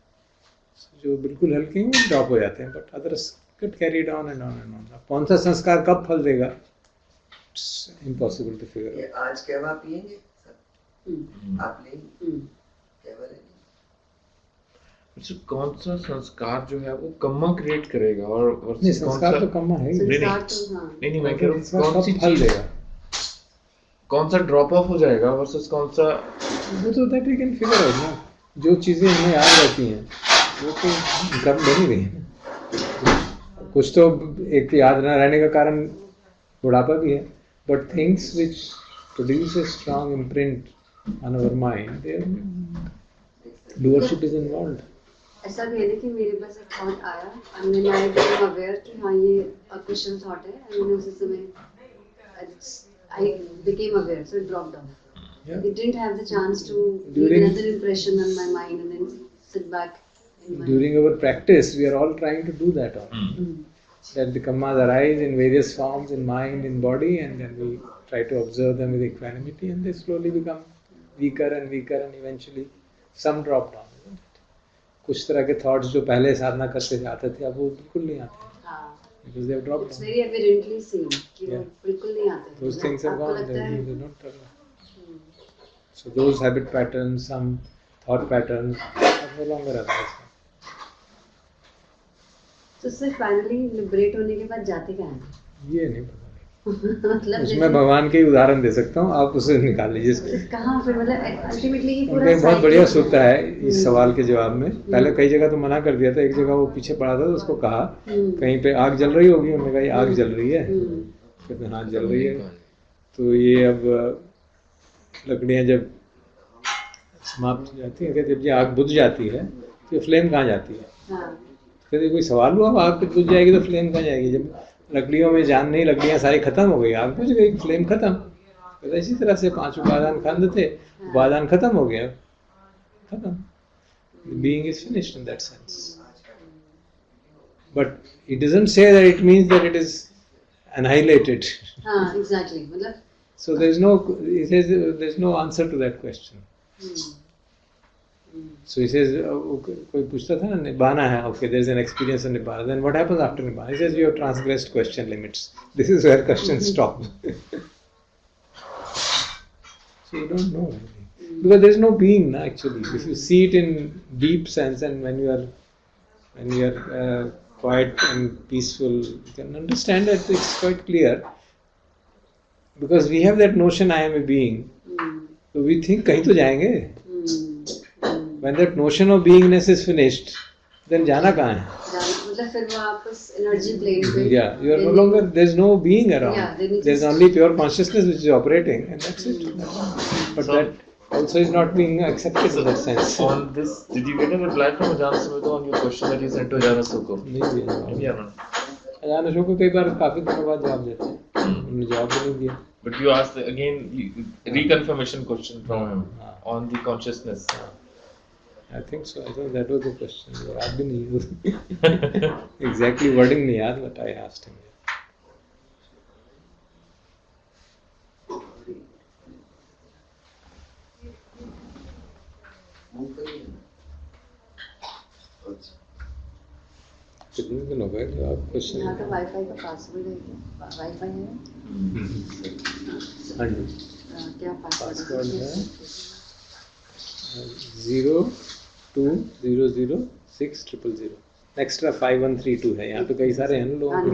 [SPEAKER 1] जो बिल्कुल हल्के हैं वो ड्रॉप हो जाते हैं, but others get carried on and on and on. कौन सा संस्कार कब फल देगा, it's impossible to figure out.
[SPEAKER 3] आज कहवा पिएंगे सर? आप लेंगे कहवा लेंगे?
[SPEAKER 5] अच्छा, कौन सा संस्कार जो है वो कम्मा क्रिएट करेगा और
[SPEAKER 1] नहीं, संस्कार तो कम्मा है ही।
[SPEAKER 5] नहीं मैं कह रहा हूँ कौन सी
[SPEAKER 1] फल
[SPEAKER 5] चीज,
[SPEAKER 1] देगा,
[SPEAKER 5] कौन सा ड्रॉप ऑफ हो जाएगा वर्सेस कौन सा।
[SPEAKER 1] वो तो that we can figure out ना। जो चीजें हमें याद रहती हैं वो तो ड्रॉप बनी रही है। कुछ तो एक याद न रहने का कारण बुढ़ापा भी है, but things which produce a strong imprint on our mind, their doership is involved.
[SPEAKER 6] ऐसा भी है ना कि मेरे पास एक थॉट आया and then I became aware कि हाँ ये a question thought है, and मैंने उसी समय I became aware, so it dropped off.
[SPEAKER 1] Yeah.
[SPEAKER 6] It didn't have the chance to leave another impression on my mind and then sit back in my.
[SPEAKER 1] During our practice, we are all trying to do that. That the kammas arise in various forms in mind, in body, and then we try to observe them with equanimity, and they slowly become weaker and weaker, and eventually some drop down. Isn't it? कुछ तरह के thoughts जो पहले साधना करते थे आते थे, अब वो बिल्कुल नहीं आते। Because they have dropped
[SPEAKER 6] It's
[SPEAKER 1] down.
[SPEAKER 6] very evidently seen कि वो
[SPEAKER 1] Yeah.
[SPEAKER 6] बिल्कुल नहीं आते।
[SPEAKER 1] Those things have
[SPEAKER 6] आपको
[SPEAKER 1] gone.
[SPEAKER 6] लगता है
[SPEAKER 1] They don't turn up. So those habit patterns, some thought patterns are no longer arise.
[SPEAKER 6] तो सिर्फ फाइनली लिबरेट होने के बाद जाते कहाँ हैं?
[SPEAKER 1] ये नहीं पता।
[SPEAKER 6] मतलब
[SPEAKER 1] उसमें भगवान के उदाहरण दे सकता हूँ, आप उसे निकाल लीजिए।
[SPEAKER 6] कहाँ फिर मतलब अल्टीमेटली ये पूरा
[SPEAKER 1] उनका एक बहुत बढ़िया सूत्र है इस सवाल के जवाब में। पहले कई जगह तो मना कर दिया था, एक जगह वो पीछे पड़ा था तो उसको कहा कहीं पे आग जल रही होगी, उन्होंने कहा ये आग जल रही है, कहते हाँ जल रही है। तो ये अब लकड़ियाँ जब समाप्त हो जाती हैं, कहते जब ये आग बुझ जाती है तो फ्लेम कहाँ जाती है? कहते कोई सवाल हुआ, आग बुझ जाएगी तो फ्लेम कहाँ जाएगी? जब लकड़ियों में जान नहीं, लकड़ियाँ सारी खत्म हो गई, आग बुझ गई, फ्लेम खत्म। तो इसी तरह से 5 उपादान खंड थे, उपादान खत्म हो गया, खत्म। Being is finished in that sense. But it doesn't say that it means that it is annihilated.
[SPEAKER 6] Exactly. मतलब
[SPEAKER 1] So there is no, he says there is no answer to that question. So he says, कोई पूछता था ना निब्बाना है, okay, there is an experience of nibbana. Then what happens after nibbana? He says you have transgressed question limits. This is where questions stop. So you don't know anything. Because there is no being, na, actually. If you see it in deep sense, and when you are quiet and peaceful, you can understand that it's quite clear. Because we have that notion, I am a being. So we think, kahin to jayenge. When that notion of beingness is finished, then जाना कहाँ है?
[SPEAKER 6] मतलब फिर वो आप उस energy plane पे
[SPEAKER 1] Yeah, you are no longer, there's no being around.
[SPEAKER 6] Yeah, then it
[SPEAKER 1] There's
[SPEAKER 6] is-
[SPEAKER 1] only pure consciousness which is operating, and that's it. But
[SPEAKER 5] So-
[SPEAKER 1] that also is not being accepted in that sense.
[SPEAKER 5] On this, did you get a reply from Ajahn Sumito on your question that you sent to Ajahn Ashoka?
[SPEAKER 1] नहीं दिया।
[SPEAKER 5] Yeah, no.
[SPEAKER 1] अजान अशोक को कई बार काफी दिनों बाद जवाब देते हैं, उन्होंने जवाब भी नहीं दिया।
[SPEAKER 5] But you asked again reconfirmation question from him
[SPEAKER 1] हाँ।
[SPEAKER 5] on the consciousness.
[SPEAKER 1] I think so. I think that was the question. याद भी नहीं exactly wording नहीं याद, but I asked him. कितने दिन हो गए जो आप क्वेश्चन?
[SPEAKER 6] यहाँ तो वाईफाई का पासवर्ड है क्या? वाईफाई है?
[SPEAKER 1] हाँ जी,
[SPEAKER 6] क्या
[SPEAKER 1] पासवर्ड है 0200600। एक्स्ट्रा 5132 है, यहाँ पे कई सारे हैं ना लोगों के।